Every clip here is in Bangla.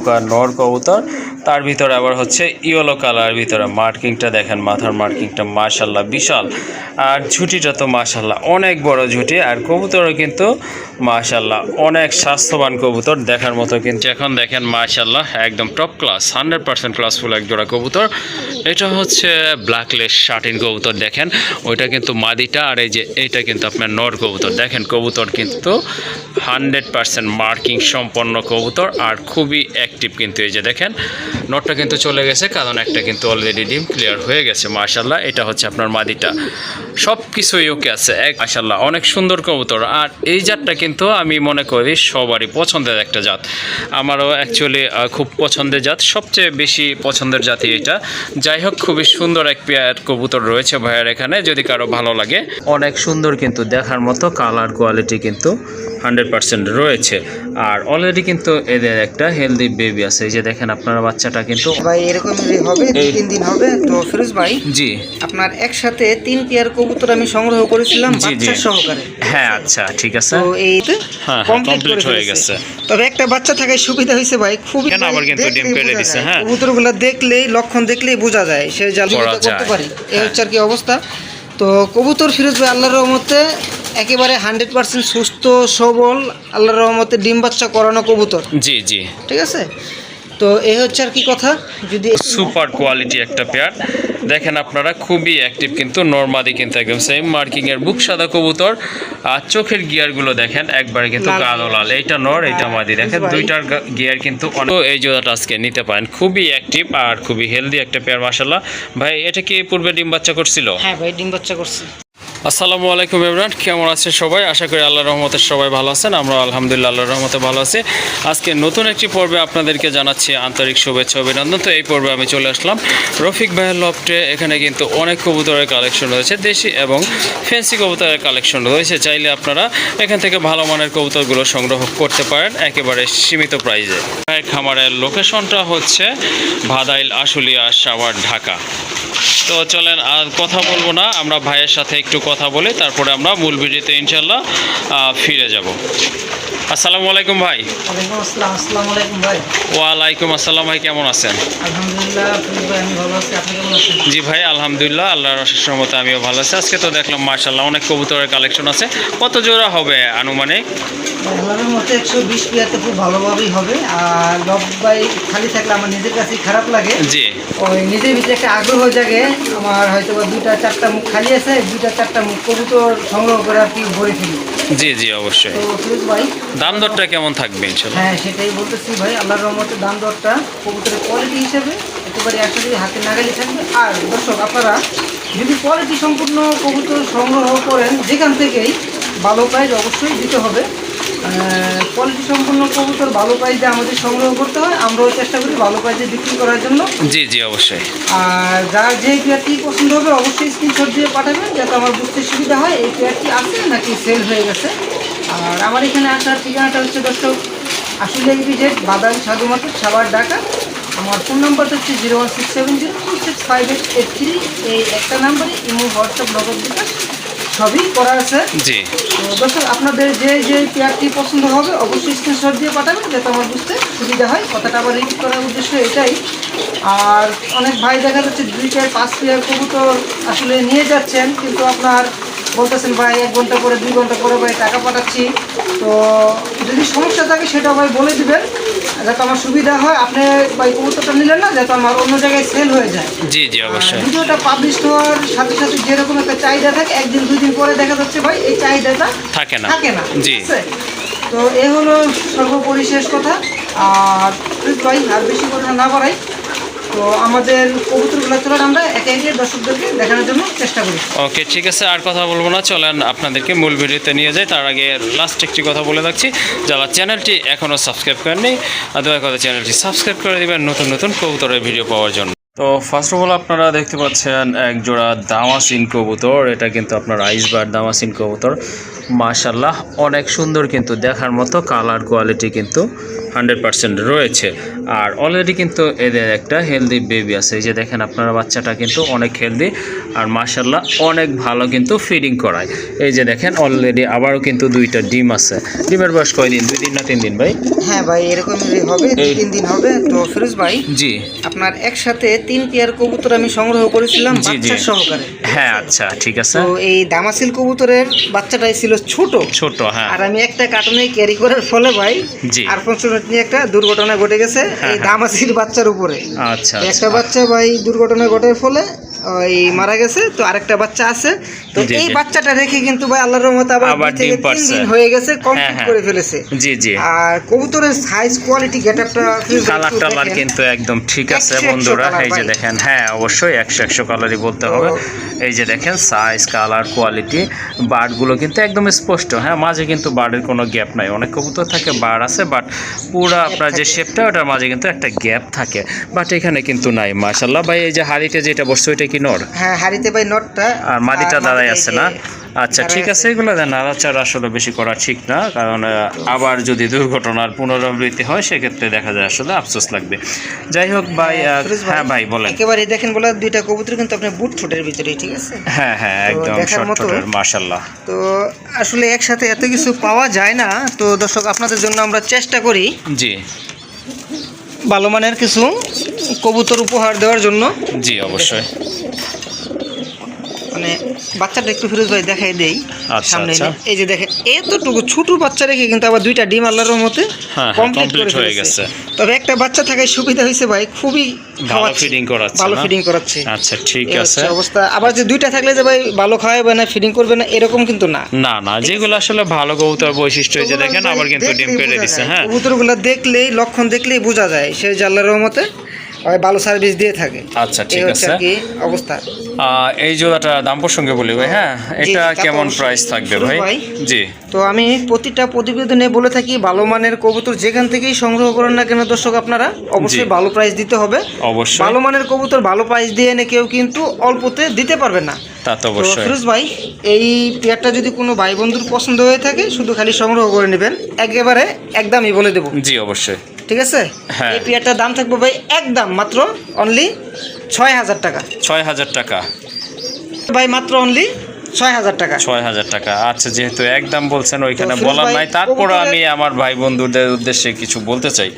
পোকা নর কবুতর, তার ভিতরে আবার হচ্ছে ইয়েলো কালার ভিতরে মার্কিংটা দেখেন, মাথার মার্কিংটা মাশাল্লাহ বিশাল। আর ঝুঁটিটা তো মাশাল্লাহ অনেক বড় ঝুঁটি। আর কবুতরও কিন্তু মাশাল্লাহ অনেক স্বাস্থ্যবান কবুতর, দেখার মতো কিন্তু। এখন দেখেন মাশাল্লাহ একদম টপ ক্লাস 100% ক্লাসফুল এক জোড়া কবুতর। এটা হচ্ছে ব্ল্যাকলেস শার্টিন কবুতর, দেখেন ওইটা কিন্তু মাদিটা, আর এই যে এইটা কিন্তু আপনার নর কবুতর। দেখেন কবুতর কিন্তু 100% মার্কিং সম্পন্ন কবুতর আর খুবই অ্যাক্টিভ কিন্তু। এই যে দেখেন নটটা কিন্তু চলে গেছে, কারণ একটা কিন্তু অলরেডি ডিম ক্লিয়ার হয়ে গেছে মাশাল্লাহ। এটা হচ্ছে আপনার মাদিটা, সব কিছুই ওকে আছে মাশাল্লাহ, অনেক সুন্দর কবুতর। আর এই জাতটা কিন্তু আমি মনে করি সবারই পছন্দের একটা জাত, আমারও অ্যাকচুয়ালি খুব পছন্দের জাত, সবচেয়ে বেশি পছন্দের জাতি এটা। যাই হোক, খুবই সুন্দর এক পেয়ার কবুতর রয়েছে ভাইয়ের এখানে, যদি কারো ভালো লাগে। অনেক সুন্দর কিন্তু, দেখার মতো কালার কোয়ালিটি কিন্তু 100% রয়েছে। আর অলরেডি কিন্তু এদের একটা হেলদি বেবি আছে, এই যে দেখেন আপনার বাচ্চাটা কিন্তু ভাই এরকমই হবে, 2-3 দিন হবে। তো ফিরোজ ভাই, জি আপনার একসাথে 3 পেয়ার কবুতর আমি সংগ্রহ করেছিলাম বাচ্চা সহকারে। হ্যাঁ আচ্ছা ঠিক আছে, তো এইটা কমপ্লিট হয়ে গেছে। তবে একটা বাচ্চা থাকায় সুবিধা হয়েছে ভাই, খুবই কেন আবার কিন্তু ডিম পেড়ে দিছে। হ্যাঁ, কবুতরগুলো দেখলেই, লক্ষণ দেখলেই বোঝা যায় সে জাল করতে পারি, এই হচ্ছে আর কি অবস্থা। তো কবুতর ফিরোজ ভাই আল্লাহর রহমতে একেবারে 100% সুস্থ সবল, আল্লাহর রহমতে ডিম বাচ্চা করানো কবুতর। জি জি ঠিক আছে, তো এই হচ্ছে আর কি কথা। যদি সুপার কোয়ালিটি একটা পেয়ার দেখেন আপনারা, খুবই অ্যাক্টিভ কিন্তু, নরমাদি কিন্তু একদম সেম মার্কিংয়ের বুক সাদা কবুতর। আর চোখের গিয়ারগুলো দেখেন একবারে কিন্তু কালো লাল, এইটা নর এইটা মাদি, দেখেন দুইটার গিয়ার কিন্তু। এই জোড়াটা আজকে নিতে পারেন, খুবই অ্যাক্টিভ আর খুবই হেলদি একটা পেয়ার মাশাল্লাহ। ভাই এটা কি পূর্বে ডিম বাচ্চা করছিল? হ্যাঁ ভাই, ডিম বাচ্চা করছে। আসসালামু আলাইকুম এভরিওয়ান, কেমন আছেন সবাই? আশা করি আল্লাহর রহমতে সবাই ভালো আছেন, আমরা আলহামদুলিল্লাহ আল্লাহর রহমতে ভালো আছি। আজকে নতুন একটি পর্বে আপনাদেরকে জানাচ্ছি আন্তরিক শুভেচ্ছা অভিনন্দন। তো এই পর্বে আমি চলে আসলাম রফিক ভাইয়ের লফটে। এখানে কিন্তু অনেক কবুতরের কালেকশন রয়েছে, দেশি এবং ফ্যান্সি কবুতরের কালেকশন রয়েছে। চাইলে আপনারা এখান থেকে ভালো মানের কবুতরগুলো সংগ্রহ করতে পারেন একেবারে সীমিত প্রাইসে। ভাইয়ের খামারের লোকেশনটা হচ্ছে ভাদাইল আশুলিয়া সাভার ঢাকা। তো চলেন আর কথা বলবো না, আমরা ভাইয়ের সাথে একটু কথা বলে তারপরে আমরা মূল ভিডিওতে ইনশাল্লাহ ফিরে যাব। আসসালামু আলাইকুম ভাই। ওয়ালাইকুম আসসালাম। আসসালামু আলাইকুম ভাই। ওয়ালাইকুম আসসালাম ভাই, কেমন আছেন? আলহামদুলিল্লাহ ভাই, আমি ভালো আছি, আপনি কেমন আছেন? জি ভাই আলহামদুলিল্লাহ আল্লাহর অশেষ রহমতে আমিও ভালো আছি। আজকে তো দেখলাম মাশাআল্লাহ অনেক কবুতরের কালেকশন আছে, কত জোড়া হবে আনুমানিক? আমার মতে 120 পেয়ারতে খুব ভালোভাবেই হবে। আর লব ভাই খালি থাকলে আমার নিজের কাছেই খারাপ লাগে। জি, ওই নিজের ভিতরে একটা আগ্রহ জাগে আমার, হয়তো বা 2-4টা মুখ খালি আছে, 2-4টা মুখ কবুতর সংগ্রহ করে আর কি ভরে ফেলি। জি জি অবশ্যই। তো ফিরোজ ভাই, দাম দরটা কেমন থাকবে ইনশাআল্লাহ? হ্যাঁ সেটাই বলতেছি ভাই, আল্লাহর রহমতে দাম দরটা কবুতরের কোয়ালিটি হিসেবে একেবারে আসলে হাতে নাগালি থাকবে। আর দর্শক, আপনারা যদি কোয়ালিটি সম্পূর্ণ কবুতর সংগ্রহ করেন যেখান থেকেই, ভালো প্রাইস অবশ্যই দিতে হবে। কোয়ালিটি সম্পূর্ণ কবুতর ভালো প্রাইসে আমাদের সংগ্রহ করতে হয়, আমরাও চেষ্টা করি ভালো প্রাইসে বিক্রি করার জন্য। জি জি অবশ্যই। আর যার যে পেয়ারটি পছন্দ হবে অবশ্যই স্ক্রিনশট দিয়ে পাঠাবেন, যাতে আমার বুঝতে সুবিধা হয় এই পেয়ারটি আছে নাকি সেল হয়ে গেছে। আর আমার এখানে আসার ঠিকানাটা হচ্ছে দর্শক আশুলিয়া ইপিজেড বাদাল সাধু মার্কেট সাভার ঢাকা। আমার ফোন নাম্বারটা হচ্ছে 01670265883। এই একটা নাম্বারে ইমো, হোয়াটসঅ্যাপ, নগদ বিকাশ সবই করা আছে। জি, তো দর্শক, আপনাদের যে যে পেয়ারটি পছন্দ হবে অবশ্যই স্ক্রিনশট দিয়ে পাঠাবেন, যাতে আমার বুঝতে সুবিধা হয়। কথাটা আবার রিপিট করার উদ্দেশ্য এটাই। আর অনেক ভাই দেখা যাচ্ছে 2-4-5 পেয়ার কবুতর আসলে নিয়ে যাচ্ছেন, কিন্তু আপনার বলতেছেন ভাই 1 ঘন্টা পরে 2 ঘন্টা পরে ভাই টাকা পাঠাচ্ছি। তো যদি সমস্যা থাকে সেটা ভাই বলে দিবেন, যাতে আমার সুবিধা হয়। আপনি ভাই কবুতরটা নিলেন না, যাতে আমার অন্য জায়গায় সেল হয়ে যায়। জি জি অবশ্যই। ভিডিওটা পাবলিশ হওয়ার সাথে সাথে যেরকম একটা চাহিদা থাকে, 1-2 দিন পরে দেখা যাচ্ছে ভাই এই চাহিদাটা থাকে না। জি, তো এ হলো সর্বোপরি শেষ কথা। আর ভাই আর বেশি কথা না বাড়াই, তো আমাদের কবুতরগুলো চলেন আমরা একে একে দর্শকদেরকে দেখানোর জন্য চেষ্টা করি। ওকে ঠিক আছে, আর কথা বলবো না, চলেন আপনাদেরকে মূল ভিডিওতে নিয়ে যাই। তার আগে লাস্ট একটি কথা বলে রাখছি, যারা চ্যানেলটি এখনও সাবস্ক্রাইব করেননি দয়া করে চ্যানেলটি সাবস্ক্রাইব করে দেবেন নতুন নতুন কবুতরের ভিডিও পাওয়ার জন্য। তো ফার্স্ট অফ অল আপনারা দেখতে পাচ্ছেন এক জোড়া দামাসিন কবুতর, এটা কিন্তু আপনার আইসবার দামাসিন কবুতর। মাশাল্লাহ অনেক সুন্দর, কিন্তু দেখার মতো কালার কোয়ালিটি কিন্তু 100% রয়েছে। আর অলরেডি কিন্তু এদের একটা হেলদি বেবি আছে, এই যে দেখেন আপনারা, বাচ্চাটা কিন্তু অনেক হেলদি আর মাশাল্লাহ অনেক ভালো কিন্তু ফিডিং করায়। এই যে দেখেন অলরেডি আবারও কিন্তু 2টা ডিম আছে। ডিমের বয়স কয়দিন, 2 দিন না 3 দিন ভাই? হ্যাঁ ভাই, এরকমই হবে, 2-3 দিন হবে। তো ফিরোজ ভাই, জি, আপনার একসাথে 3 পেয়ার কবুতর আমি সংগ্রহ করেছিলাম জি, জি। বাচ্চা সহকারে। হ্যাঁ, আচ্ছা ঠিক আছে। তো এই দামাসিল কবুতরের বাচ্চাটাই ছিল ছোট, হ্যাঁ। আর আমি একটা কার্টুনে ক্যারি করার ফলে ভাই জি। আর 5 মিনিট নিয়ে একটা দুর্ঘটনা ঘটে গেছে হ্যাঁ, এই দামাসিল বাচ্চার উপরে। আচ্ছা, একটা বাচ্চা ভাই দুর্ঘটনা ঘটার ফলে ওই মারা গেছে, তো আরেকটা বাচ্চা আছে। তো জি, এই জি। বাচ্চাটা রেখে কিন্তু ভাই আল্লাহর রহমতে আবার আবার 2 থেকে ডিম 3 পারছে। দিন হয়ে গেছে, হ্যাঁ, কমপ্লিট হ্যাঁ। করে ফেলেছে। জি, জি। আর কবুতরের সাইজ কোয়ালিটি গেটআপটা কালার টালার কিন্তু একদম ঠিক আছে 100 বন্ধুরা। কালার এই যে ভাই। দেখেন, হ্যাঁ অবশ্যই 100 কালারই বলতে হবে। এই যে দেখেন সাইজ, কালার, কোয়ালিটি, বার্ডগুলো কিন্তু একদম স্পষ্ট। হ্যাঁ, মাঝে কিন্তু বার্ডের কোনো গ্যাপ নাই। অনেক কবুতর থাকে বার্ড আছে, বাট পুরো আপনার যে শেপটা ওটার মাঝে কিন্তু একটা গ্যাপ থাকে, বাট এখানে কিন্তু নাই মাশাল্লাহ। ভাই এই যে হাড়িতে যেটা বসছে ওইটা কি নর? হ্যাঁ, হাড়িতে ভাই নটটা আর মাদিটা দাঁড়াই মাদিটা আছে এই যে না? আচ্ছা ঠিক আছে, এগুলো নাড়াচাড়া আসলে বেশি করা ঠিক না, কারণ আবার যদি দুর্ঘটনার পুনরাবৃত্তি হয় সেক্ষেত্রে দেখা যায় আসলে আফসোস লাগবে। যাই হোক ভাই, ফিরোজ হ্যাঁ ভাই বলেন। একেবারে দেখেন বলে 2টা কবুতর কিন্তু আপনার বুট ঠোঁটের ভিতরে, ঠিক আছে? হ্যাঁ, হ্যাঁ, তো একদম দেখার শর্ট মতো। ঠোঁটের মাশাল্লাহ। তো আসলে একসাথে এত কিছু পাওয়া যায় না, তো দর্শক আপনাদের জন্য আমরা চেষ্টা করি জি, ভালো মানের কিছু কবুতর উপহার দেওয়ার জন্য। জি অবশ্যই। মানে বাচ্চাটা একটু ফিরোজ ভাই দেখাই দেই আচ্ছা, সামনে আচ্ছা। এনে। এই যে দেখেন এতটুকু ছোট বাচ্চা রেখে কিন্তু আবার 2টা ডিম আল্লাহর রহমতে হ্যাঁ, কমপ্লিট করে complete হয়ে ফেলেছে। গেছে। তবে একটা বাচ্চা থাকায় সুবিধা হয়েছে ভাই, খুবই ভালো খাওয়াচ্ছে, ফিডিং করাচ্ছে ভালো না? ফিডিং করাচ্ছে। আচ্ছা ঠিক এই আছে। হচ্ছে অবস্থা। আবার যে 2টা থাকলে যে ভাই ভালো খাওয়াবে না, ফিডিং করবে না, এরকম কিন্তু না। না, না, যেগুলো আসলে ভালো কবুতর বৈশিষ্ট্য, এই যে দেখেন আবার কিন্তু ডিম পেড়ে দিছে। হ্যাঁ, কবুতরগুলো দেখলেই, লক্ষণ দেখলেই বোঝা যায় সে যে আল্লাহর রহমতে ভালো সার্ভিস দিয়ে থাকে। আচ্ছা এই ঠিক হচ্ছে আছে। আর কি অবস্থা। এই জোড়াটা দাম প্রসঙ্গে বলি ভাই। হ্যাঁ, এটা তা তো কেমন অবশ্যই। প্রাইস থাকবে শুরু ভাই? ভাই। জি, তো আমি প্রতিটা প্রতিবেদনে বলে থাকি ভালো মানের কবুতর যেখান থেকেই সংগ্রহ করেন না কেন দর্শক, আপনারা অবশ্যই জি। ভালো প্রাইস দিতে হবে। অবশ্যই। ভালো মানের কবুতর ভালো প্রাইস দিয়ে এনে কেউ কিন্তু অল্পতে দিতে পারবে না। তা তো তো অবশ্যই। ফিরোজ ভাই, এই পেয়ারটা যদি কোনো ভাই বন্ধুর পছন্দ হয়ে থাকে শুধু খালি সংগ্রহ করে নেবেন, একেবারে একদমই বলে দেবো, জি অবশ্যই। ঠিক আছে? হ্যাঁ। এই পেয়ারটার দাম থাকবে ভাই একদম মাত্র অনলি 6000 টাকা। 6000 টাকা ভাই মাত্র অনলি 6000 টাকা। 6000 টাকা। আচ্ছা, যেহেতু একদম বলছেন ওইখানে তো ফিরোজ বলার ভাই, নাই, তারপরে কবুতরের- আমি আমার ভাই বন্ধুদের উদ্দেশ্যে কিছু বলতে চাই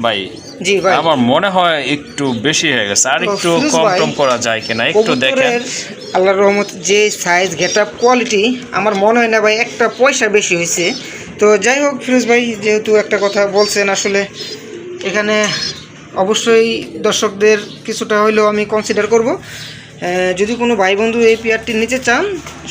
ভাই। জি ভাই, আমার মনে হয় একটু বেশি হয়ে গেছে, আর তো একটু ফিরোজ কম ভাই, টম করা যায় কিনা একটু দেখেন। কবুতরের আল্লাহর রহমত যে সাইজ গেটআপ কোয়ালিটি, আমার মনে হয় না ভাই একটা পয়সা বেশি হয়েছে। তো যাই হোক ফিরোজ ভাই, যেহেতু একটা কথা বলছেন, আসলে এখানে অবশ্যই দর্শকদের কিছুটা হইলেও আমি কনসিডার করব। যদি কোনো ভাই বন্ধু এই পেয়ারটি নিতে চান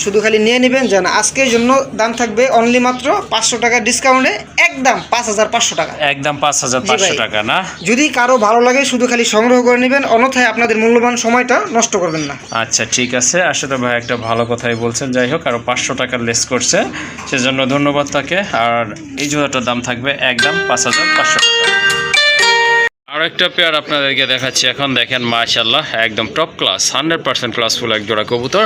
শুধু খালি নিয়ে নেবেন। জান আজকের জন্য দাম থাকবে অনলি মাত্র 500 টাকা ডিসকাউন্টে, একদম 5500 টাকা। একদম জি 5500 ভাই। টাকা না? যদি কারো ভালো লাগে শুধু খালি সংগ্রহ করে নেবেন, অন্যথায় আপনাদের মূল্যবান সময়টা নষ্ট করবেন না। আচ্ছা ঠিক আছে, আসলে ভাই একটা ভালো কথাই বলছেন। যাই হোক, আরও 500 টাকা লেস করছে, সেজন্য ধন্যবাদ তাকে। আর এই জোড়াটার দাম থাকবে একদম 5500 টাকা। আর একটা পেয়ার আপনাদেরকে দেখাচ্ছি এখন। দেখেন মাশাল্লাহ একদম টপ ক্লাস 100% ক্লাসফুল এক জোড়া কবুতর।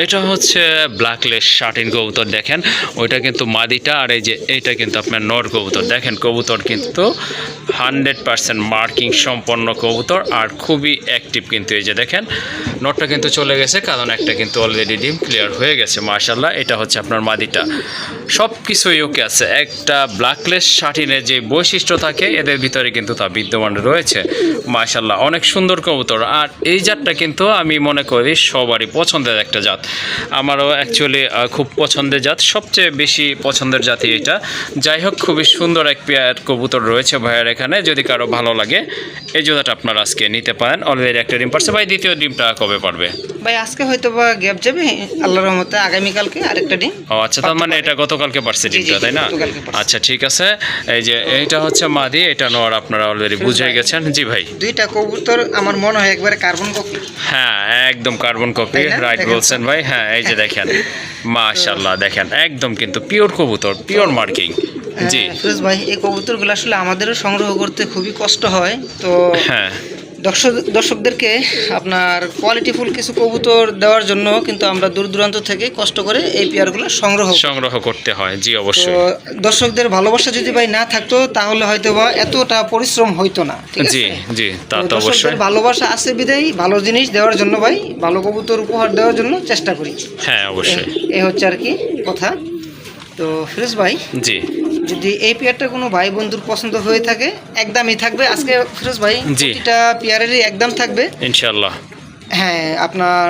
এটা হচ্ছে ব্ল্যাকলেস শার্টিন কবুতর। দেখেন ওইটা কিন্তু মাদিটা, আর এই যে এইটা কিন্তু আপনার নর কবুতর। দেখেন কবুতর কিন্তু 100% মার্কিং সম্পন্ন কবুতর, আর খুবই অ্যাক্টিভ কিন্তু। এই যে দেখেন নটটা কিন্তু চলে গেছে, কারণ একটা কিন্তু অলরেডি ডিম ক্লিয়ার হয়ে গেছে মাশাল্লাহ। এটা হচ্ছে আপনার মাদিটা, সব কিছুই ওকে আছে। একটা ব্ল্যাকলেস শার্টিনের যে বৈশিষ্ট্য থাকে এদের ভিতরে কিন্তু তা বিদ্যমান রয়েছে মাশাল্লাহ। অনেক সুন্দর কবুতর, আর এই জাতটা কিন্তু আমি মনে করি সবারই পছন্দের একটা জাত। আমারও অ্যাকচুয়ালি খুব পছন্দের জাত, সবচেয়ে বেশি পছন্দের জাতি এটা। যাই হোক, খুবই সুন্দর এক পেয়ার কবুতর রয়েছে ভাইয়ের এখানে। যদি কারো ভালো লাগে এই জোড়াটা আপনারা আজকে নিতে পারেন। অলরেডি একটা ডিম পারছে ভাই, দ্বিতীয় ডিমটা কবে পারবে ভাই আজকে হয়তো বা গ্যাপ যাবে, আল্লাহর রহমতে আগামীকালকে আরেকটা ডিম। ও আচ্ছা, তার মানে এটা গতকালকে পারছে ডিমটা, তাই না? গতকালকে পারছে। আচ্ছা ঠিক আছে। এই যে এইটা হচ্ছে মাদি, এটা নর, আপনারা অলরেডি বুঝে গেছেন। জি ভাই। 2টা কবুতর আমার মনে হয় একবারে কার্বন কপি। হ্যাঁ, একদম কার্বন কপি, তাই না? রাইট দেখেন। বলছেন ভাই। হ্যাঁ, এই যে দেখেন মাশাআল্লাহ, দেখেন একদম কিন্তু পিওর কবুতর, পিওর মার্কিং। জি ফিরোজ ভাই, এই কবুতরগুলো আসলে আমাদেরও সংগ্রহ করতে খুবই কষ্ট হয়। তো হ্যাঁ, দর্শকদেরকে আপনার কোয়ালিটিফুল কিছু কবুতর দেওয়ার জন্য কিন্তু আমরা দূর দূরান্ত থেকে কষ্ট করে এই পেয়ারগুলো সংগ্রহ করতে হয়। জি তো অবশ্যই। দর্শকদের ভালোবাসা যদি ভাই না থাকতো তাহলে হয়তো বা এতটা পরিশ্রম হইতো না, ঠিক আছে? জি জি, তা তো দর্শকদের অবশ্যই। ভালোবাসা আছে বিধায় ভালো জিনিস দেওয়ার জন্য ভাই, ভালো কবুতর উপহার দেওয়ার জন্য চেষ্টা করি। হ্যাঁ অবশ্যই। এই হচ্ছে আর কি কথা। তো ফিরোজ ভাই, জি যদি এই পেয়ারটা কোনো ভাই বন্ধুর পছন্দ হয়ে থাকে, একদমই থাকবে আজকে ফিরোজ ভাই, জি। প্রতিটা পেয়ারেরই একদম থাকবে। ইনশাআল্লাহ। হ্যাঁ, আপনার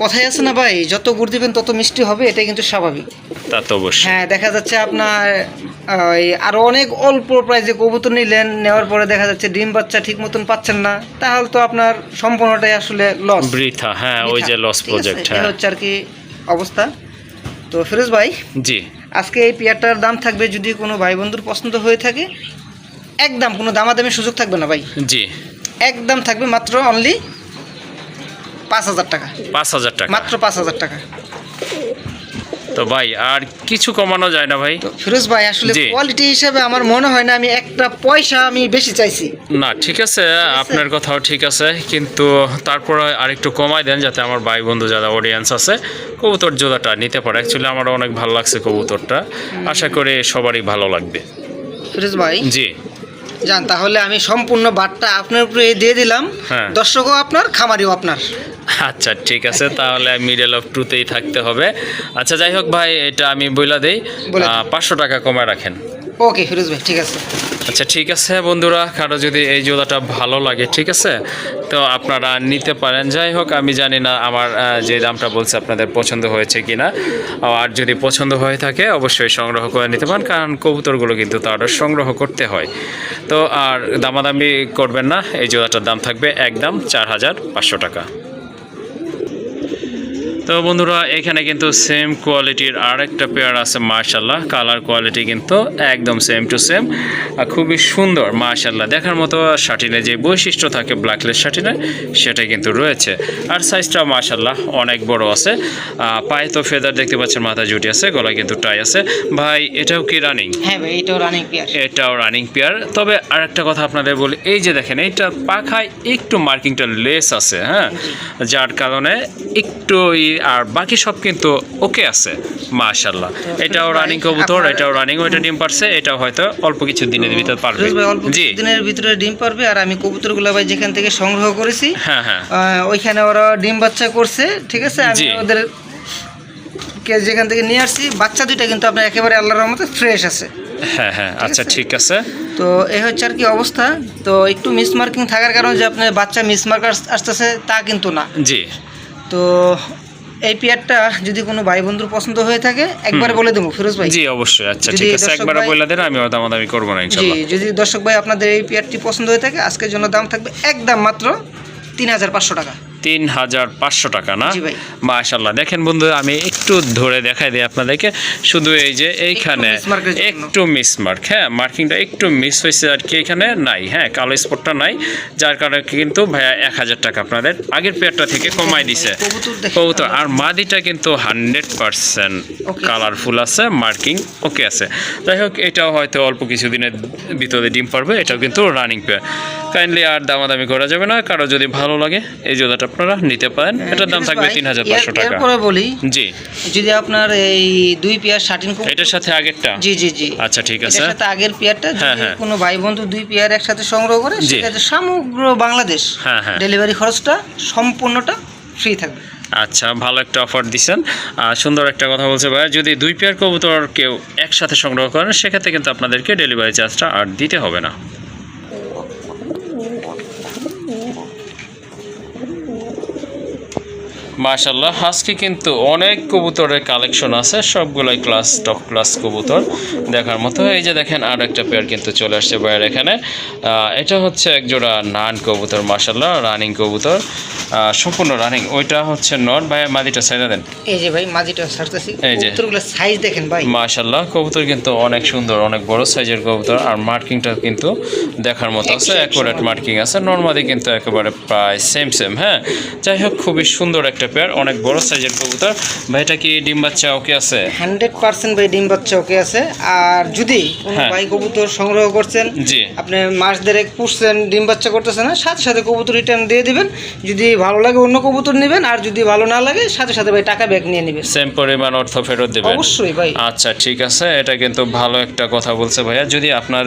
কথাই আছে না ভাই, যত গুড় দিবেন তত মিষ্টি হবে, এটাই কিন্তু স্বাভাবিক। তা তো অবশ্যই। হ্যাঁ, দেখা যাচ্ছে আপনার আরও অনেক অল্প প্রাইজে কবুতর নিলেন, নেওয়ার পরে দেখা যাচ্ছে ডিম বাচ্চা ঠিক মতন পাচ্ছেন না, তাহলে তো আপনার সম্পূর্ণটাই আসলে লস, বৃথা। হ্যাঁ, ওই যে লস প্রজেক্ট। এই হ্যাঁ হচ্ছে আর কি অবস্থা। তো ফিরোজ ভাই, জি আজকে এই পেয়ারটার দাম থাকবে, যদি কোনো ভাই বন্ধুর পছন্দ হয়ে থাকে, একদম কোনো দামাদামি সুযোগ থাকবে না ভাই, জি, একদম থাকবে মাত্র অনলি 5,000 টাকা, 5,000 টাকা। মাত্র 5,000 টাকা। তো ভাই আর কিছু কমানো যায় না ভাই? তো ফিরোজ ভাই, আসলে জি। কোয়ালিটি হিসেবে আমার মনে হয় না আমি একটা পয়সা আমি বেশি চাইছি। না ঠিক আছে, আপনার কথাও ঠিক আছে, কিন্তু তারপরে আরেকটু কমাই দেন যাতে আমার ভাই বন্ধু যারা অডিয়েন্স আছে কবুতর জোড়াটা নিতে পারে। অ্যাকচুয়ালি আমারও অনেক ভালো লাগছে কবুতরটা, আশা করি সবারই ভালো লাগবে। ফিরোজ ভাই জি যান, তাহলে আমি সম্পূর্ণ বারটা আপনার উপরে দিয়ে দিলাম। হ্যাঁ। দর্শকও আপনার, খামারিও আপনার। আচ্ছা ঠিক আছে, তাহলে মিডল অফ টুতেই থাকতে হবে। আচ্ছা যাই হোক ভাই, এটা আমি বইলা দেই, বলে দিন। 500 টাকা কমায় রাখেন। ওকে ফিরোজ ভাই, ঠিক আছে। আচ্ছা ঠিক আছে বন্ধুরা, কারো যদি এই জোড়াটা ভালো লাগে ঠিক আছে, তো আপনারা নিতে পারেন। যাই হোক, আমি জানি না আমার যে দামটা বলছে আপনাদের পছন্দ হয়েছে কি না, আর যদি পছন্দ হয়ে থাকে অবশ্যই সংগ্রহ করে নিতে পারেন, কারণ কবুতরগুলো কিন্তু তাদের সংগ্রহ করতে হয়। তো আর দামাদামি করবেন না, এই জোড়াটার দাম থাকবে একদম 4,500 টাকা। তো বন্ধুরা, এখানে কিন্তু সেম কোয়ালিটির আরেকটা পেয়ার আছে মাশাআল্লাহ, কালার কোয়ালিটি কিন্তু একদম সেম টু সেম, খুবই সুন্দর মাশাআল্লাহ। দেখার মতো শাটিনে যে বৈশিষ্ট্য থাকে ব্ল্যাকলেস শাটিনে, সেটা কিন্তু রয়েছে। আর সাইজটা মাশাআল্লাহ অনেক বড় আছে। পায়ে তো ফেদার দেখতে পাচ্ছেন, মাথা জুটি আছে, গলায় কিন্তু টাই আছে। ভাই এটাও কি রানিং? হ্যাঁ ভাই, এটাও রানিং পেয়ার। এটাও রানিং পেয়ার। তবে আরেকটা কথা আপনাদের বলি, এই যে দেখেন এইটা পাখায় একটু মার্কিংটা লেস আছে, হ্যাঁ, যার কারণে একটু আর বাকি সব কিন্তু ওকে আছে মাশাআল্লাহ। এটাও রানিং কবুতর, এটাও রানিং, ওইটা ডিম পারছে, এটাও হয়তো অল্প কিছু দিনের ভিতর পারবে। ফিরোজ ভাই অল্প জি দিনের ভিতরে ডিম পারবে। আর আমি কবুতরগুলো ভাই যেখান থেকে সংগ্রহ করেছি, হ্যাঁ হ্যাঁ ওইখানে ওরা ডিম বাচ্চা করছে, ঠিক আছে? আমি জি। ওদের যেখান থেকে নিয়ে আসছি, বাচ্চা দুইটা কিন্তু আপনার একেবারে আল্লাহর রহমতে ফ্রেশ আছে। হ্যাঁ হ্যাঁ আচ্ছা ঠিক আছে। তো এই হচ্ছে আর কি অবস্থা। তো একটু মিসমার্কিং থাকার কারণে যে আপনার বাচ্চা মিসমার্ক আসতেছে তা কিন্তু না। জি তো এই পেয়ারটা যদি কোনো ভাই বন্ধুর পছন্দ হয়ে থাকে, একবারে বলে দেবো ফিরোজ ভাই। জি অবশ্যই। আচ্ছা যদি ঠিক আছে, দর্শক একবার ভাই- বলে দেন, আমি দামাদামি করবো না জি, ইনশাআল্লাহ। যদি দর্শক ভাই আপনাদের এই পেয়ারটি পছন্দ হয়ে থাকে, আজকের জন্য দাম থাকবে একদম মাত্র 3,500 টাকা। 3,500 টাকা না? জি ভাই। মাশাআল্লাহ। দেখেন বন্ধু, আমি একটু ধরে দেখাই দিই আপনাদেরকে, শুধু এই যে এইখানে মিসমার্কের জন্য। একটু মিসমার্ক, হ্যাঁ, মার্কিংটা একটু মিস হয়েছে আর কি, এখানে নাই, হ্যাঁ, কালো স্পটটা নাই, যার কারণে কিন্তু ভাইয়া 1,000 টাকা আপনাদের আগের পেয়ারটা থেকে কমাই দিছে কবুতর দেখেন। কবুতর। আর মাদিটা কিন্তু 100% Okay. কালারফুল আছে, মার্কিং ওকে আছে। যাই হোক, এটাও হয়তো অল্প কিছুদিনের ভিতরে ডিম পারবে, এটাও কিন্তু রানিং পেয়ার। কাইন্ডলি আর দামাদামি করা যাবে না, কারো যদি ভালো লাগে এই জোড়াটা আপনারা নিতে পারেন। এটার দাম থাকবে 3,500 টাকা। এরপরে বলি, জি, যদি আপনার এই দুই পেয়ার শাটিন কবুতর, এটার সাথে আগেরটা। জি জি জি, আচ্ছা ঠিক আছে। এটার সাথে আগের পেয়ারটা হ্যাঁ, যদি হ্যাঁ। কোনো ভাই বন্ধু দুই পেয়ার একসাথে সংগ্রহ করে, জি। সেক্ষেত্রে সমগ্র বাংলাদেশ হ্যাঁ, হ্যাঁ। ডেলিভারি খরচটা সম্পূর্ণটা ফ্রি থাকবে। আচ্ছা, ভালো একটা অফার দিচ্ছেন। সুন্দর একটা কথা বলছে ভাইয়া, যদি দুই পেয়ার কবুতর কেউ একসাথে সংগ্রহ করেন, সেক্ষেত্রে কিন্তু আপনাদেরকে ডেলিভারি চার্জটা আর দিতে হবে না। মাশাআল্লাহ, আজকে কিন্তু অনেক কবুতরের কালেকশন আছে, সবগুলোই টপ ক্লাস কবুতর দেখার মতো। এই যে দেখেন, আর একটা পেয়ার কিন্তু চলে আসছে ভাইয়ের এখানে। এটা হচ্ছে এক জোড়া নান কবুতর, মাশাআল্লাহ, রানিং কবুতর, সম্পূর্ণ রানিং। ওইটা হচ্ছে নট। ভাইয়া মাদিটা সাইডা দেন। এই যে ভাই মাঝিটা ছাড়তেছি, এই যে। কবুতরগুলোর সাইজ দেখেন ভাই, মাশাআল্লাহ, কবুতর কিন্তু অনেক সুন্দর, অনেক বড় সাইজের কবুতর। আর মার্কিংটা কিন্তু দেখার মতো আছে, অ্যাকুরেট মার্কিং আছে। নর্মালি কিন্তু একেবারে প্রায় সেম। হ্যাঁ, যাই হোক, খুবই সুন্দর একটা পেয়ার, অনেক বড় সাইজের কবুতর। ভাই এটা কি ডিম বাচ্চা ওকে আছে? 100% ভাই ডিম বাচ্চা ওকে আছে। আর যদি কোনো হ্যাঁ। ভাই কবুতর সংগ্রহ করছেন, জি আপনি মাস দেড়েক পুষছেন, ডিম বাচ্চা করতেছে না, সাথে সাথে কবুতর রিটার্ন দিয়ে দিবেন। যদি ভালো লাগে অন্য কবুতর নেবেন, আর যদি ভালো না লাগে সাথে সাথে ভাই টাকা ব্যাক নিয়ে নেবেন। সেম পরিমাণ অর্থ ফেরত দেবেন? অবশ্যই ভাই। আচ্ছা ঠিক আছে, এটা কিন্তু ভালো একটা কথা বলছে ভাইয়া। যদি আপনার